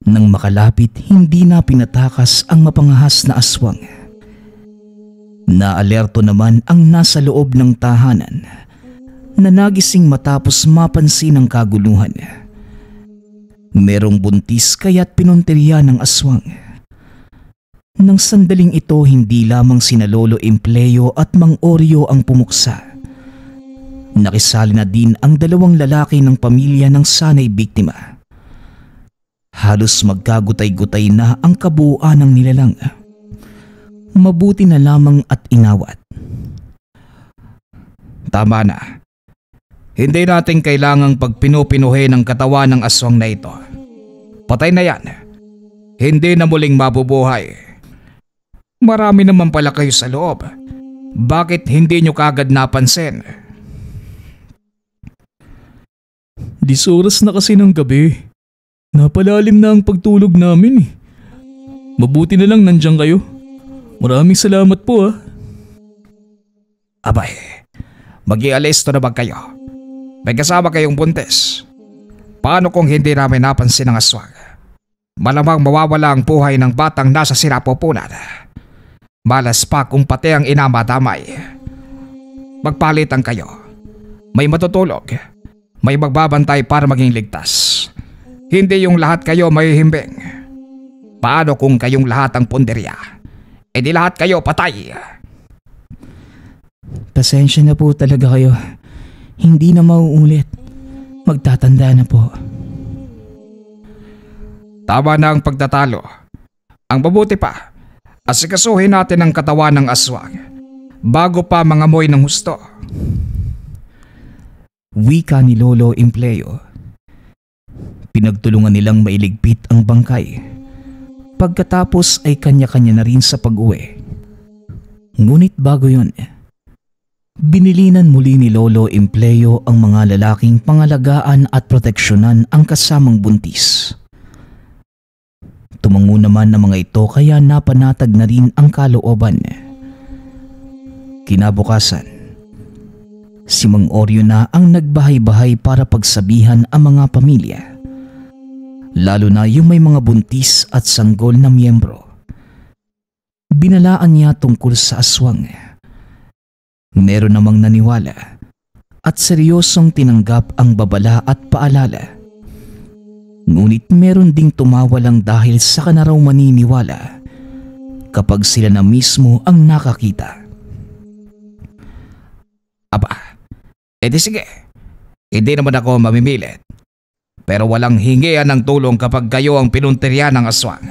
Nang makalapit, hindi na pinatakas ang mapangahas na aswang. Naalerto naman ang nasa loob ng tahanan na nagising matapos mapansin ang kaguluhan. Merong buntis kaya't pinunteriya ng aswang. Nang sandaling ito, hindi lamang sina Lolo Empleyo at Mang Oreo ang pumuksa. Nakisali na din ang 2 lalaki ng pamilya ng sanay biktima. Halos magkagutay-gutay na ang kabuuan ng nilalang. Mabuti na lamang at inawat. Tama na. Hindi natin kailangang pagpinupinuhin ang katawan ng aswang na ito. Patay na yan. Hindi na muling mabubuhay. Marami naman pala kayo sa loob. Bakit hindi nyo kagad napansin? 10 oras na kasi ng gabi. Napalalim na ang pagtulog namin eh. Mabuti na lang nandiyan kayo. Maraming salamat po ah. Abay, mag-i-alisto na ba kayo? May kasama kayong buntis. Paano kung hindi namin napansin ang aswang? Malamang mawawala ang buhay ng batang nasa sinapupunan. Malas pa kung pati ang ina madamay. Magpalitan kayo. May matutulog. May magbabantay para maging ligtas. Hindi yung lahat kayo may himbing. Paano kung kayong lahat ang punderya? E di lahat kayo patay. Pasensya na po talaga kayo. Hindi na mauulit. Magtatanda na po. Tama na ang pagtatalo. Ang mabuti pa, asikasuhin natin ang katawan ng aswang bago pa mangamoy ng husto. Wika ni Lolo Empleyo. Pinagtulungan nilang mailigpit ang bangkay. Pagkatapos ay kanya-kanya na rin sa pag-uwi. Ngunit bago yun, binilinan muli ni Lolo Empleyo ang mga lalaking pangalagaan at proteksyonan ang kasamang buntis. Tumango naman ang mga ito kaya napanatag na rin ang kalooban. Kinabukasan, si Mang Oreo na ang nagbahay-bahay para pagsabihan ang mga pamilya. Lalo na yung may mga buntis at sanggol na miyembro. Binalaan niya tungkol sa aswang. Meron namang naniwala at seryosong tinanggap ang babala at paalala. Ngunit meron ding tumawalang dahil sa kanaraw maniniwala kapag sila na mismo ang nakakita. Aba, edi sige. Hindi naman ako mamimilit. Pero walang hingian ng tulong kapag kayo ang pinunteriya ng aswang.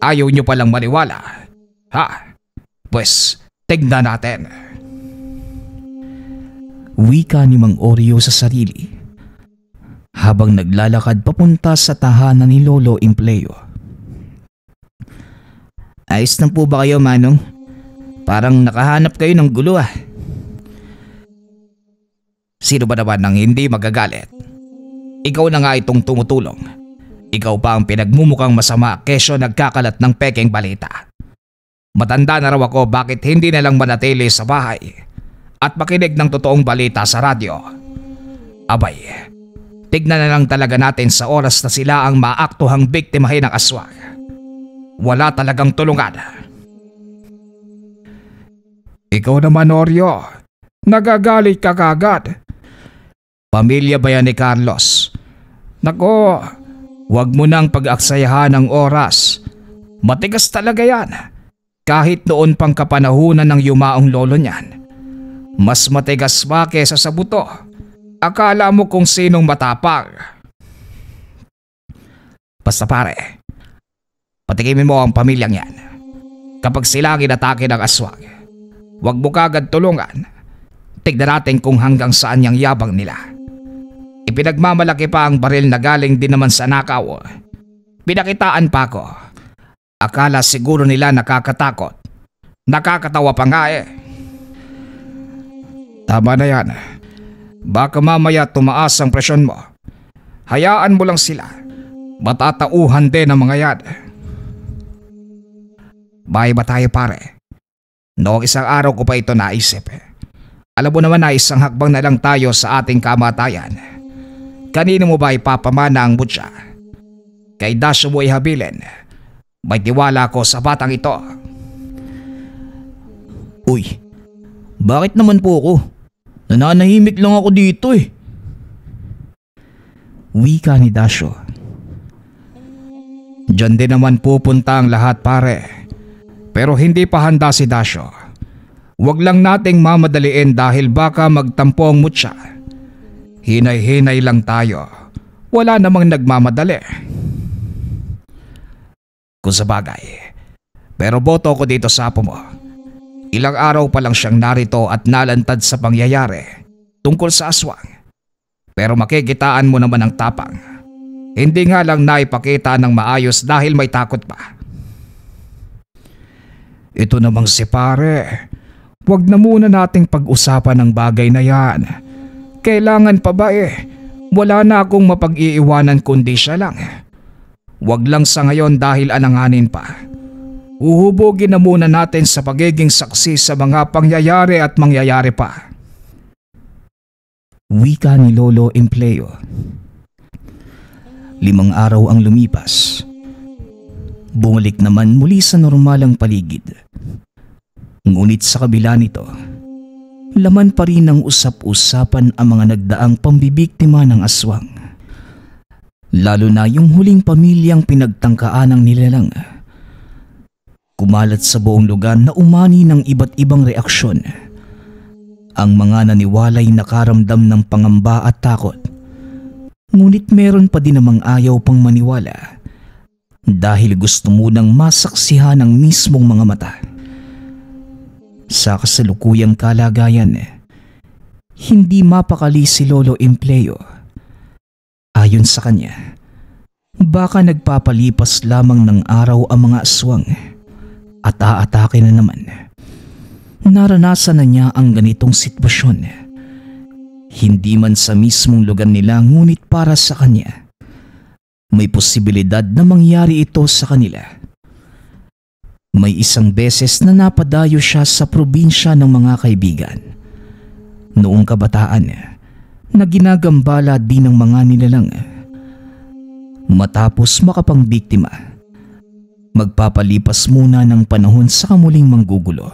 Ayaw nyo palang maniwala. Ha? Pues, tignan natin. Wika ni Mang Oreo sa sarili habang naglalakad papunta sa tahanan ni Lolo Empleyo. Ayos na po ba kayo, Manong? Parang nakahanap kayo ng gulo ah. Sino ba naman ang hindi magagalit? Ikaw na nga itong tumutulong. Ikaw pa ang pinagmumukhang masama kesyo nagkakalat ng pekeng balita. Matanda na raw ako, bakit hindi na lang manatili sa bahay at makinig ng totoong balita sa radyo? Abay, tignan na lang talaga natin sa oras na sila ang maaktuhang biktimahin ng aswang. Wala talagang tulungan. Ikaw naman, Oreo. Nagagalit ka kagad. Pamilya ba yan ni Carlos? Nako, wag mo nang pag-aksayahan ng oras. Matigas talaga yan. Kahit noon pang kapanahunan ng yumaong lolo niyan. Mas matigas pa kesa sa buto. Akala mo kung sinong matapang. Basta pare, patikimin mo ang pamilyang yan. Kapag sila ang inatake ng aswang, wag mo kagad tulungan. Tignan natin kung hanggang saan yung yabang nila. Ipinagmamalaki pa ang baril na galing din naman sa nakaw. Pinakitaan pa ako. Akala siguro nila nakakatakot. Nakakatawa pa nga eh. Tama na yan. Baka mamaya tumaas ang presyon mo. Hayaan mo lang sila. Matatauhan din ang mga yan. Bahay ba tayo pare? Noong isang araw ko pa ito naisip. Alam mo naman na isang hakbang na lang tayo sa ating kamatayan. Kanino mo ba ipapamana ang butya? Kay Dasyo mo ihabilin. May tiwala ko sa batang ito. Uy, bakit naman po ako? Nananahimik lang ako dito eh. Wika ni Dasyo. Diyan din naman pupunta ang lahat pare. Pero hindi pa handa si Dasyo. Huwag lang nating mamadaliin dahil baka magtampo ang mutya. Hinay-hinay lang tayo. Wala namang nagmamadali. Kung sa bagay. Pero boto ko dito sa apo mo. Ilang araw pa lang siyang narito at nalantad sa pangyayari tungkol sa aswang. Pero makikitaan mo naman ang tapang. Hindi nga lang naipakita ng maayos dahil may takot pa. Ito namang si pare. Huwag na muna nating pag-usapan ang bagay na yan. Kailangan pa ba eh? Wala na akong mapag-iiwanan kundi siya lang. Huwag lang sa ngayon dahil alanganin pa. Uhubogin na muna natin sa pagiging saksi sa mga pangyayari at mangyayari pa. Wika ni Lolo Empleo. 5 araw ang lumipas. Bumalik naman muli sa normalang paligid. Ngunit sa kabila nito, laman pa rin ng usap-usapan ang mga nagdaang pambibiktima ng aswang. Lalo na yung huling pamilyang pinagtangkaan ng nilalang. Kumalat sa buong lugar na umani ng iba't ibang reaksyon. Ang mga naniwalay nakaramdam ng pangamba at takot. Ngunit meron pa din namang ayaw pang maniwala dahil gusto munang masaksihan ang mismong mga mata. Sa kasalukuyang kalagayan, hindi mapakali si Lolo Empleo. Ayon sa kanya, baka nagpapalipas lamang ng araw ang mga aswang at aatake na naman. Naranasan na niya ang ganitong sitwasyon. Hindi man sa mismong lugar nila ngunit para sa kanya. May posibilidad na mangyari ito sa kanila. May isang beses na napadayo siya sa probinsya ng mga kaibigan. Noong kabataan, na ginagambala din ng mga nilalang. Matapos makapangbiktima, magpapalipas muna ng panahon sa kamuling manggugulo.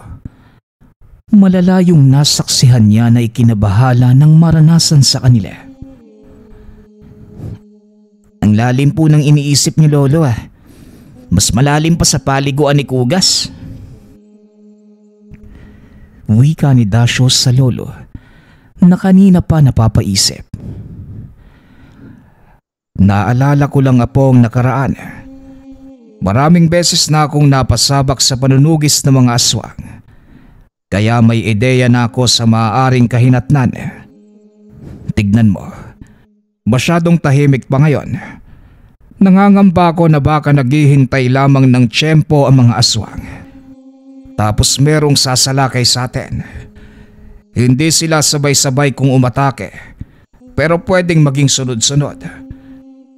Malala yung nasaksihan niya na ikinabahala ng maranasan sa kanila. Ang lalim po ng iniisip ni Lolo ah. Mas malalim pa sa paliguan ni Kugas. Wika ni Dasyo sa Lolo na kanina pa napapaisip. Naalala ko lang apong nakaraan. Maraming beses na akong napasabak sa panunugis ng mga aswang. Kaya may ideya na ako sa maaaring kahinatnan. Tignan mo, masyadong tahimik pa ngayon. Nangangamba ako na baka naghihintay lamang ng tiyempo ang mga aswang. Tapos merong sasalakay sa atin. Hindi sila sabay-sabay kung umatake, pero pwedeng maging sunod-sunod.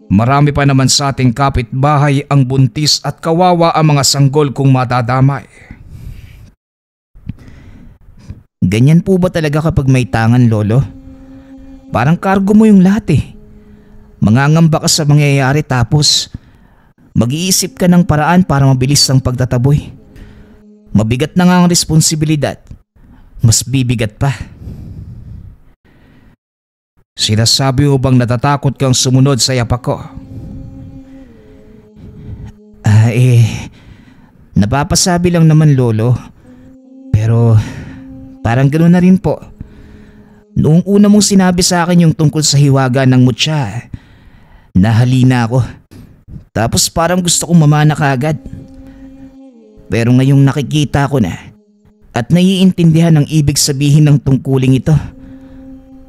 Marami pa naman sa ating kapitbahay ang buntis at kawawa ang mga sanggol kung matadamay. Ganyan po ba talaga kapag may tangan, Lolo? Parang kargo mo yung lahat eh. Mangangamba ka sa mangyayari tapos mag-iisip ka ng paraan para mabilis ang pagtataboy. Mabigat na nga ang responsibilidad. Mas bibigat pa. Sinasabi mo bang natatakot kang sumunod sa yapak ko? Napapasabi lang naman, Lolo. Pero parang gano'n na rin po. Noong una mong sinabi sa akin yung tungkol sa hiwaga ng mutya, nahalina ako. Tapos parang gusto kong mamana kaagad. Pero ngayong nakikita ko na at naiintindihan ang ibig sabihin ng tungkuling ito,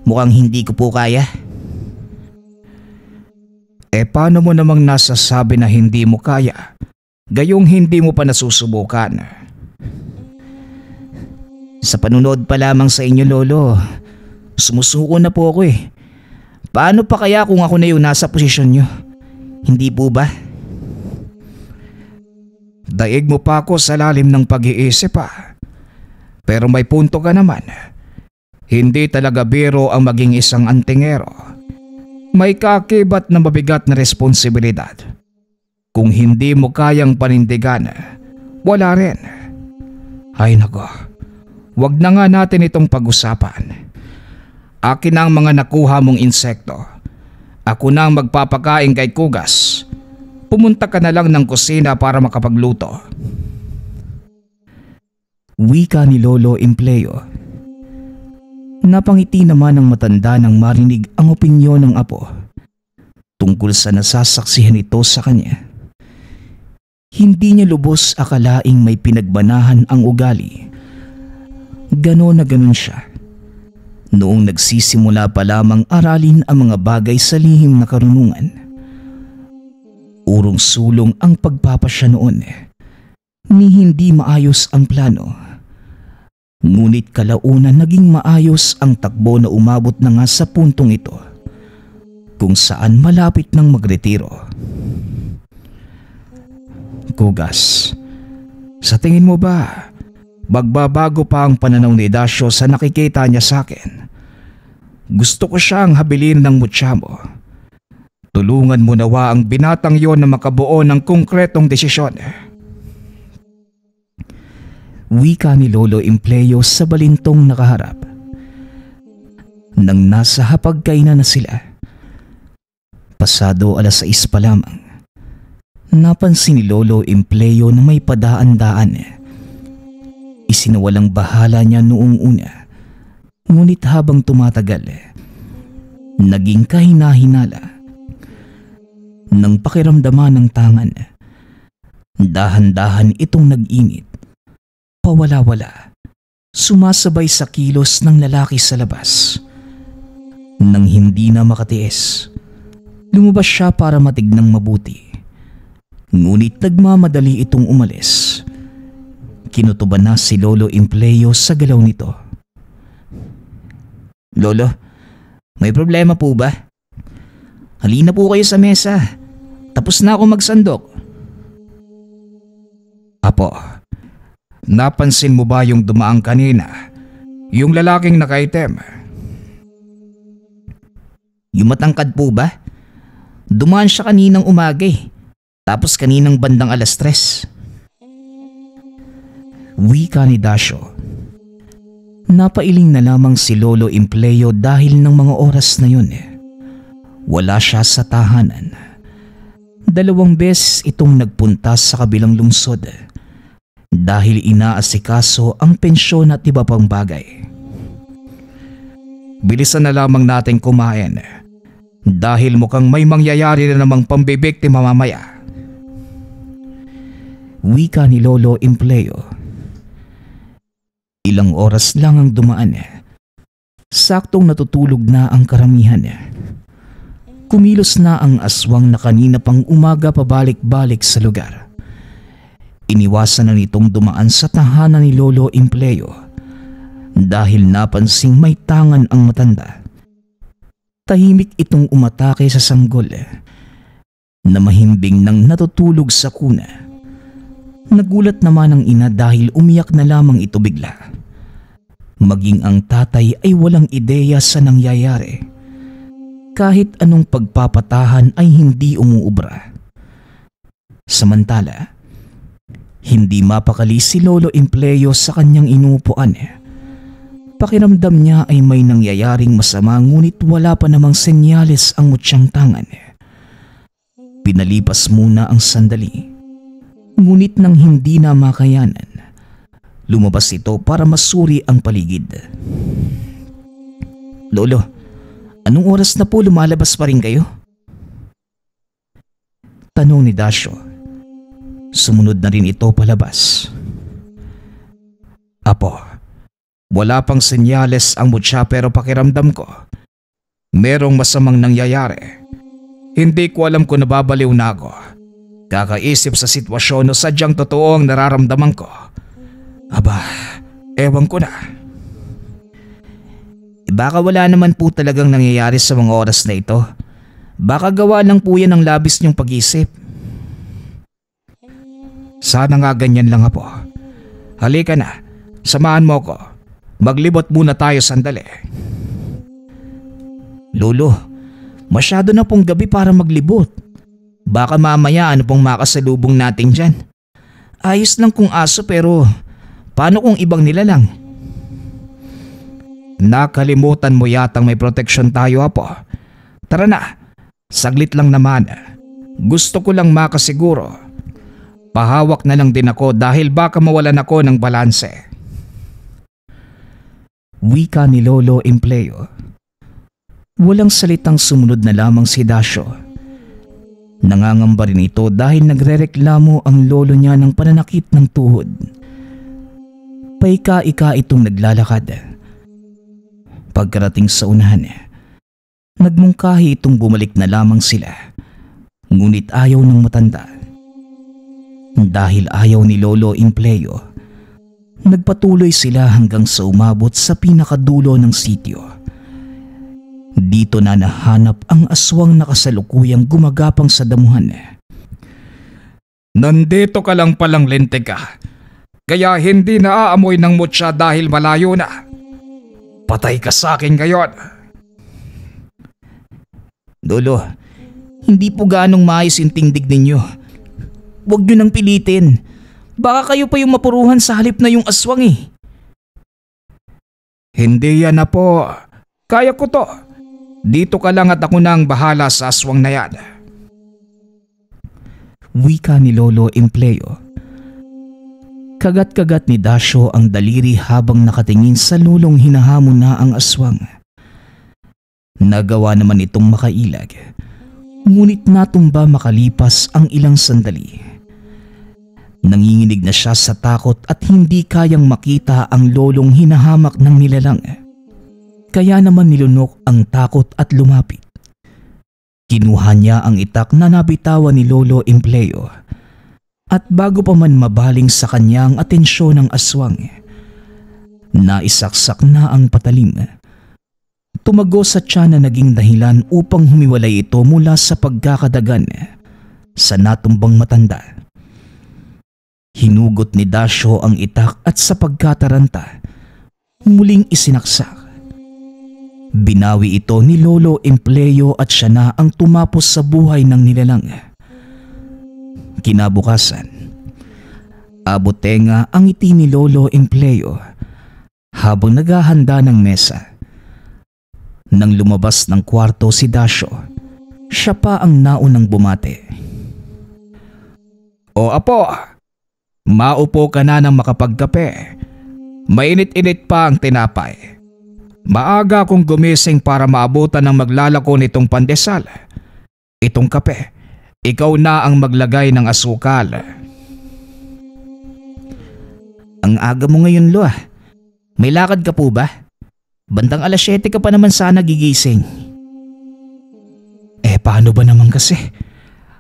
mukhang hindi ko po kaya. Paano mo namang nasasabi na hindi mo kaya, gayong hindi mo pa nasusubukan? Sa panunod pa lamang sa inyo, Lolo, sumusuko na po ako eh. Paano pa kaya kung ako na yung nasa posisyon nyo? Hindi po ba? Daig mo pa ako sa lalim ng pag-iisip pa. Pero may punto ka naman. Hindi talaga biro ang maging isang antingero. May kakibat na mabigat na responsibilidad. Kung hindi mo kayang panindigan, wala rin. Ay nako, wag na nga natin itong pag-usapan. Akin na ang mga nakuha mong insekto. Ako na ang magpapakain kay Kugas. Pumunta ka na lang ng kusina para makapagluto. Wika ni Lolo Empleo. Napangiti naman ng matanda nang marinig ang opinyon ng apo tungkol sa nasasaksihan nito sa kanya. Hindi niya lubos akalaing may pinagbanahan ang ugali. Ganon na ganon siya. Noong nagsisimula pa lamang aralin ang mga bagay sa lihim na karunungan. Urong-sulong ang pagpapasya noon ni hindi maayos ang plano. Ngunit kalaunan naging maayos ang takbo na umabot na nga sa puntong ito, kung saan malapit nang magretiro. Kugas, sa tingin mo ba magbabago pa ang pananaw ni Dasyo sa nakikita niya sa akin? Gusto ko siyang habilin ng mutya mo. Tulungan mo nawa ang binatang yon na makabuo ng konkretong desisyon. Wika ni Lolo Empleo sa balintong nakaharap. Nang nasa hapagkainan na sila, pasado 6:00 pa lamang, napansin ni Lolo Empleo na may padaan-daan. Isinawalang bahala niya noong una, ngunit habang tumatagal, naging kahina-hinala. Nang pakiramdaman ng tangan, dahan-dahan itong nag-init. Pawala-wala, sumasabay sa kilos ng lalaki sa labas. Nang hindi na makatiis, lumabas siya para matignang mabuti. Ngunit nagmamadali itong umalis. Kinutuban na si Lolo Empleo sa galaw nito. Lolo, may problema po ba? Halina po kayo sa mesa. Tapos na ako magsandok. Apo, napansin mo ba yung dumaang kanina? Yung lalaking nakaitim? Yung matangkad po ba? Dumaan siya kaninang umaga eh. Tapos kaninang bandang 3:00. Wika ni Dasyo. Napailing na lamang si Lolo Empleo dahil ng mga oras na yun. Wala siya sa tahanan. 2 beses itong nagpunta sa kabilang lungsod dahil inaasikaso ang pensyon at iba pang bagay. Bilisan na lamang natin kumain dahil mukhang may mangyayari na namang pambibiktima mamaya. Wika ni Lolo Empleo. Ilang oras lang ang dumaan. Saktong natutulog na ang karamihan. Kumilos na ang aswang na kanina pang umaga pabalik-balik sa lugar. Iniwasan na nitong dumaan sa tahanan ni Lolo Empleo dahil napansing may tangan ang matanda. Tahimik itong umatake sa sanggol na mahimbing nang natutulog sa kuna. Nagulat naman ang ina dahil umiyak na lamang ito bigla. Maging ang tatay ay walang ideya sa nangyayari. Kahit anong pagpapatahan ay hindi umuubra. Samantala, hindi mapakali si Lolo Empleo sa kanyang inuupuan. Pakiramdam niya ay may nangyayaring masama ngunit wala pa namang senyales ang mutyang tangan. Pinalipas muna ang sandali. Ngunit nang hindi na makayanan, lumabas ito para masuri ang paligid. Lolo, anong oras na po lumalabas pa rin kayo? Tanong ni Dasyo. Sumunod na rin ito palabas. Apo, wala pang senyales ang mutya pero pakiramdam ko merong masamang nangyayari. Hindi ko alam kung nababaliw na ako. Kakaisip sa sitwasyon o sadyang totoo ang nararamdaman ko. Aba, ewan ko na. Baka wala naman po talagang nangyayari sa mga oras na ito. Baka gawa lang po yan ng labis niyong pag-isip. Sana nga ganyan lang, Apo. Halika na, samahan mo ko. Maglibot muna tayo sandali. Lolo, masyado na pong gabi para maglibot. Baka mamaya ano pong makasalubong natin dyan. Ayos lang kung aso pero paano kung ibang nilalang? Nakalimutan mo yatang may proteksyon tayo, Apo. Tara na, saglit lang naman. Gusto ko lang makasiguro. Pahawak na lang din ako dahil baka mawalan ako ng balanse. Wika ni Lolo Empleo. Walang salitang sumunod na lamang si Dasyo. Nangangamba rin ito dahil nagrereklamo ang lolo niya ng pananakit ng tuhod. Paika-ika itong naglalakad. Pagkarating sa unahan, nagmungkahi itong bumalik na lamang sila. Ngunit ayaw ng matanda. Dahil ayaw ni Lolo Empleo, nagpatuloy sila hanggang sa umabot sa pinakadulo ng sitio. Dito na nahanap ang aswang na kasalukuyang gumagapang sa damuhan. Nandito ka lang palang lintig ka. Kaya hindi naaamoy ng mutya dahil malayo na. Patay ka sa akin ngayon. Lolo, hindi po ganong maayos yung tingdig ninyo. Huwag nyo nang pilitin. Baka kayo pa yung mapuruhan sa halip na yung aswang eh. Hindi yan na po. Kaya ko to. Dito ka lang at ako nang bahala sa aswang na yan. Wika ni Lolo Empleo. Kagat-kagat ni Dasyo ang daliri habang nakatingin sa lulong hinahamon na ang aswang. Nagawa naman itong makailag. Ngunit natumba makalipas ang ilang sandali. Nanginginig na siya sa takot at hindi kayang makita ang lolong hinahamak ng nilalang. Kaya naman nilunok ang takot at lumapit. Kinuha niya ang itak na nabitawan ni Lolo Empleo. At bago pa man mabaling sa kanya ang atensyon ng aswang, naisaksak na ang patalim. Tumago sa tiyan na naging dahilan upang humiwalay ito mula sa pagkakadagan sa natumbang matanda. Hinugot ni Dasyo ang itak at sa pagkataranta, muling isinaksak. Binawi ito ni Lolo Empleo at siya na ang tumapos sa buhay ng nilalang. Kinabukasan, abot tenga ang ngiti ni Lolo Empleo habang naghahanda ng mesa. Nang lumabas ng kwarto si Dasyo, siya pa ang naunang bumate. O Apo, maupo ka na ng makapagkape. Mainit-init pa ang tinapay. Maaga akong gumising para maabutan ng maglalako nitong pandesal. Itong kape, ikaw na ang maglagay ng asukal. Ang aga mo ngayon, Lo. May lakad ka po ba? Bandang 7:00 ka pa naman sana gigising. Paano ba naman kasi?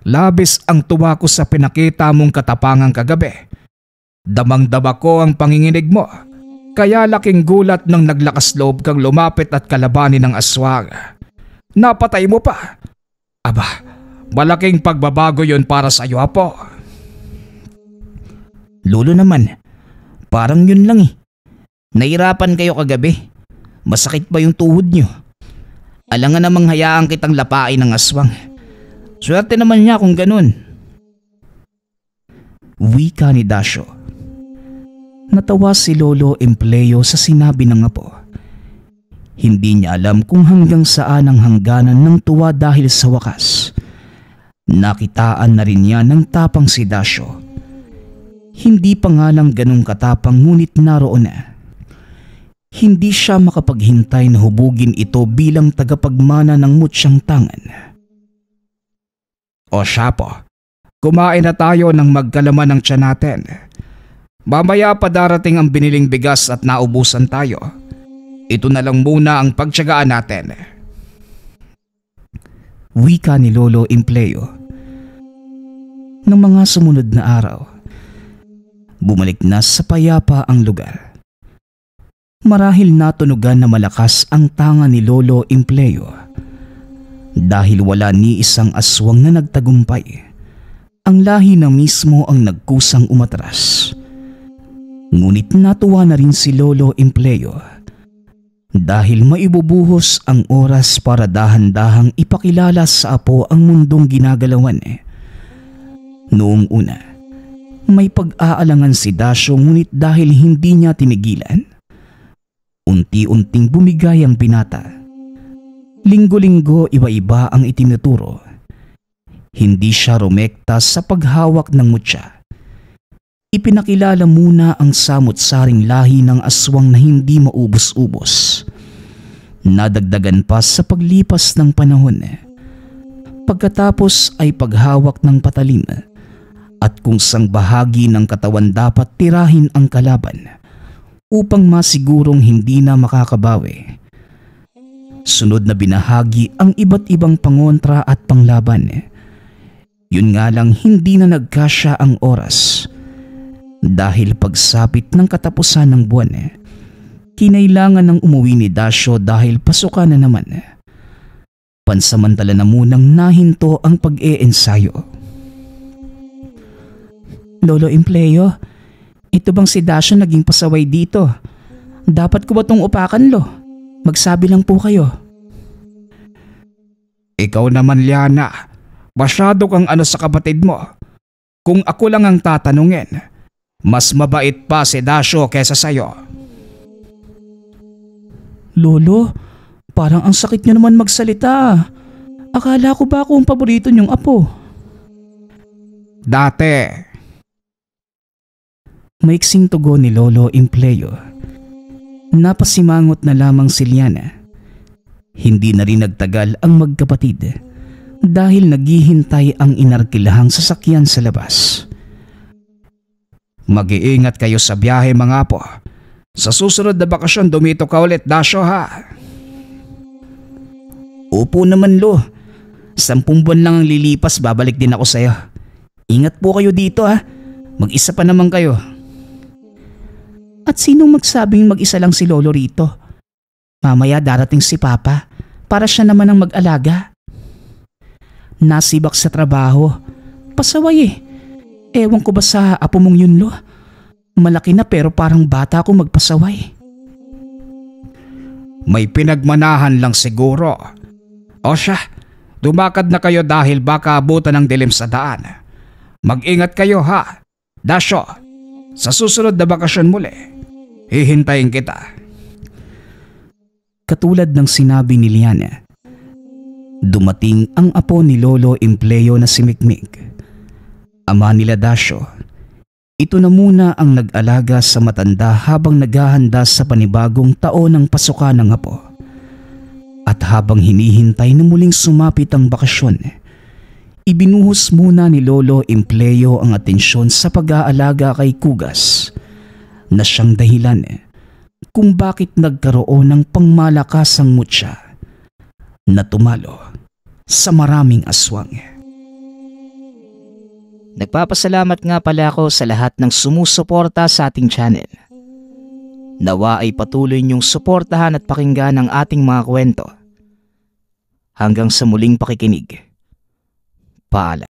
Labis ang tuwa ko sa pinakita mong katapangan kagabi. Damang-dama ko ang panginginig mo. Kaya laking gulat nang naglakas loob kang lumapit at kalabanin ng aswang. Napatay mo pa. Aba, malaking pagbabago yon para sa iyo, apo. Lolo naman, parang yun lang eh. Nahirapan kayo kagabi. Masakit pa yung tuhod nyo. Alangan namang hayaan kitang lapain ng aswang. Swerte naman niya kung ganun. Wika ni Dasyo. Natawa si Lolo Empleo sa sinabi ng apo. Hindi niya alam kung hanggang saan ang hangganan ng tuwa dahil sa wakas. Nakitaan na rin niya ng tapang si Dasyo. Hindi pa nga lang ganung katapang ngunit naroon na. Hindi siya makapaghintay na hubugin ito bilang tagapagmana ng mutsyang tangan. O siya po, kumain na tayo ng magkalaman ng tiyan natin. Mamaya pa darating ang biniling bigas at naubusan tayo. Ito na lang muna ang pagtiyagaan natin. Wika ni Lolo Empleo. Nang mga sumunod na araw, bumalik na sa payapa ang lugar. Marahil natunugan na malakas ang tanga ni Lolo Empleo. Dahil wala ni isang aswang na nagtagumpay, ang lahi na mismo ang nagkusang umatras. Ngunit natuwa na rin si Lolo Empleo dahil maibubuhos ang oras para dahan-dahang ipakilala sa apo ang mundong ginagalawan. Noong una, may pag-aalangan si Dasyo ngunit dahil hindi niya tinigilan, unti-unting bumigay ang binata. Linggo-linggo iba-iba ang itinuturo. Hindi siya rumekta sa paghawak ng mutya. Ipinakilala muna ang samut-saring lahi ng aswang na hindi maubos-ubos. Nadagdagan pa sa paglipas ng panahon. Pagkatapos ay paghawak ng patalim at kung sang bahagi ng katawan dapat tirahin ang kalaban upang masigurong hindi na makakabawi. Sunod na binahagi ang iba't ibang pangontra at panglaban. Yun nga lang hindi na nagkasya ang oras. Dahil pagsapit ng katapusan ng buwan, kinailangan ng umuwi ni Dasyo dahil pasukan na naman. Pansamantala na munang nahinto ang pag-e-ensayo. Lolo Empleo, ito bang si Dasyo naging pasaway dito? Dapat ko ba tong upakan, lo? Magsabi lang po kayo. Ikaw naman, Liana. Masyado kang ano sa kapatid mo. Kung ako lang ang tatanungin, mas mabait pa si Dasyo kesa sayo. Lolo, parang ang sakit niyo naman magsalita. Akala ko ba ako ang paborito niyong apo? Dati. Maiksing tugon ni Lolo Empleo. Napasimangot na lamang si Liana. Hindi na rin nagtagal ang magkapatid dahil naghihintay ang inarkilahang sasakyan sa labas. Mag-iingat kayo sa biyahe, mga apo. Sa susunod na bakasyon dumito ka ulit, Dasyo, ha? Opo naman, Lo. 10 buwan lang ang lilipas, babalik din ako sa'yo. Ingat po kayo dito, ha? Mag-isa pa naman kayo. At sinong magsabing mag-isa lang si Lolo rito? Mamaya darating si Papa para siya naman ang mag-alaga. Nasibak sa trabaho. Pasaway eh. Ewan ko ba sa apo mong yun, Lo? Malaki na pero parang bata ako magpasaway. May pinagmanahan lang siguro. O siya, dumakad na kayo dahil baka abutan ng dilim sa daan. Mag-ingat kayo, ha? Dasyo, sa susunod na bakasyon muli, hihintayin kita. Katulad ng sinabi ni Liana, dumating ang apo ni Lolo Empleo na si Mikmik. Ama nila Dasyo. Ito na muna ang nag-alaga sa matanda habang naghahanda sa panibagong taon ng pasukan ng apo. At habang hinihintay na muling sumapit ang bakasyon, ibinuhos muna ni Lolo Empleo ang atensyon sa pag-aalaga kay Kugas na siyang dahilan kung bakit nagkaroon ng pangmalakasang mutya na tumalo sa maraming aswang. Nagpapasalamat nga pala ako sa lahat ng sumusuporta sa ating channel. Nawa ay patuloy niyong suportahan at pakinggan ang ating mga kwento. Hanggang sa muling pakikinig. Paalam.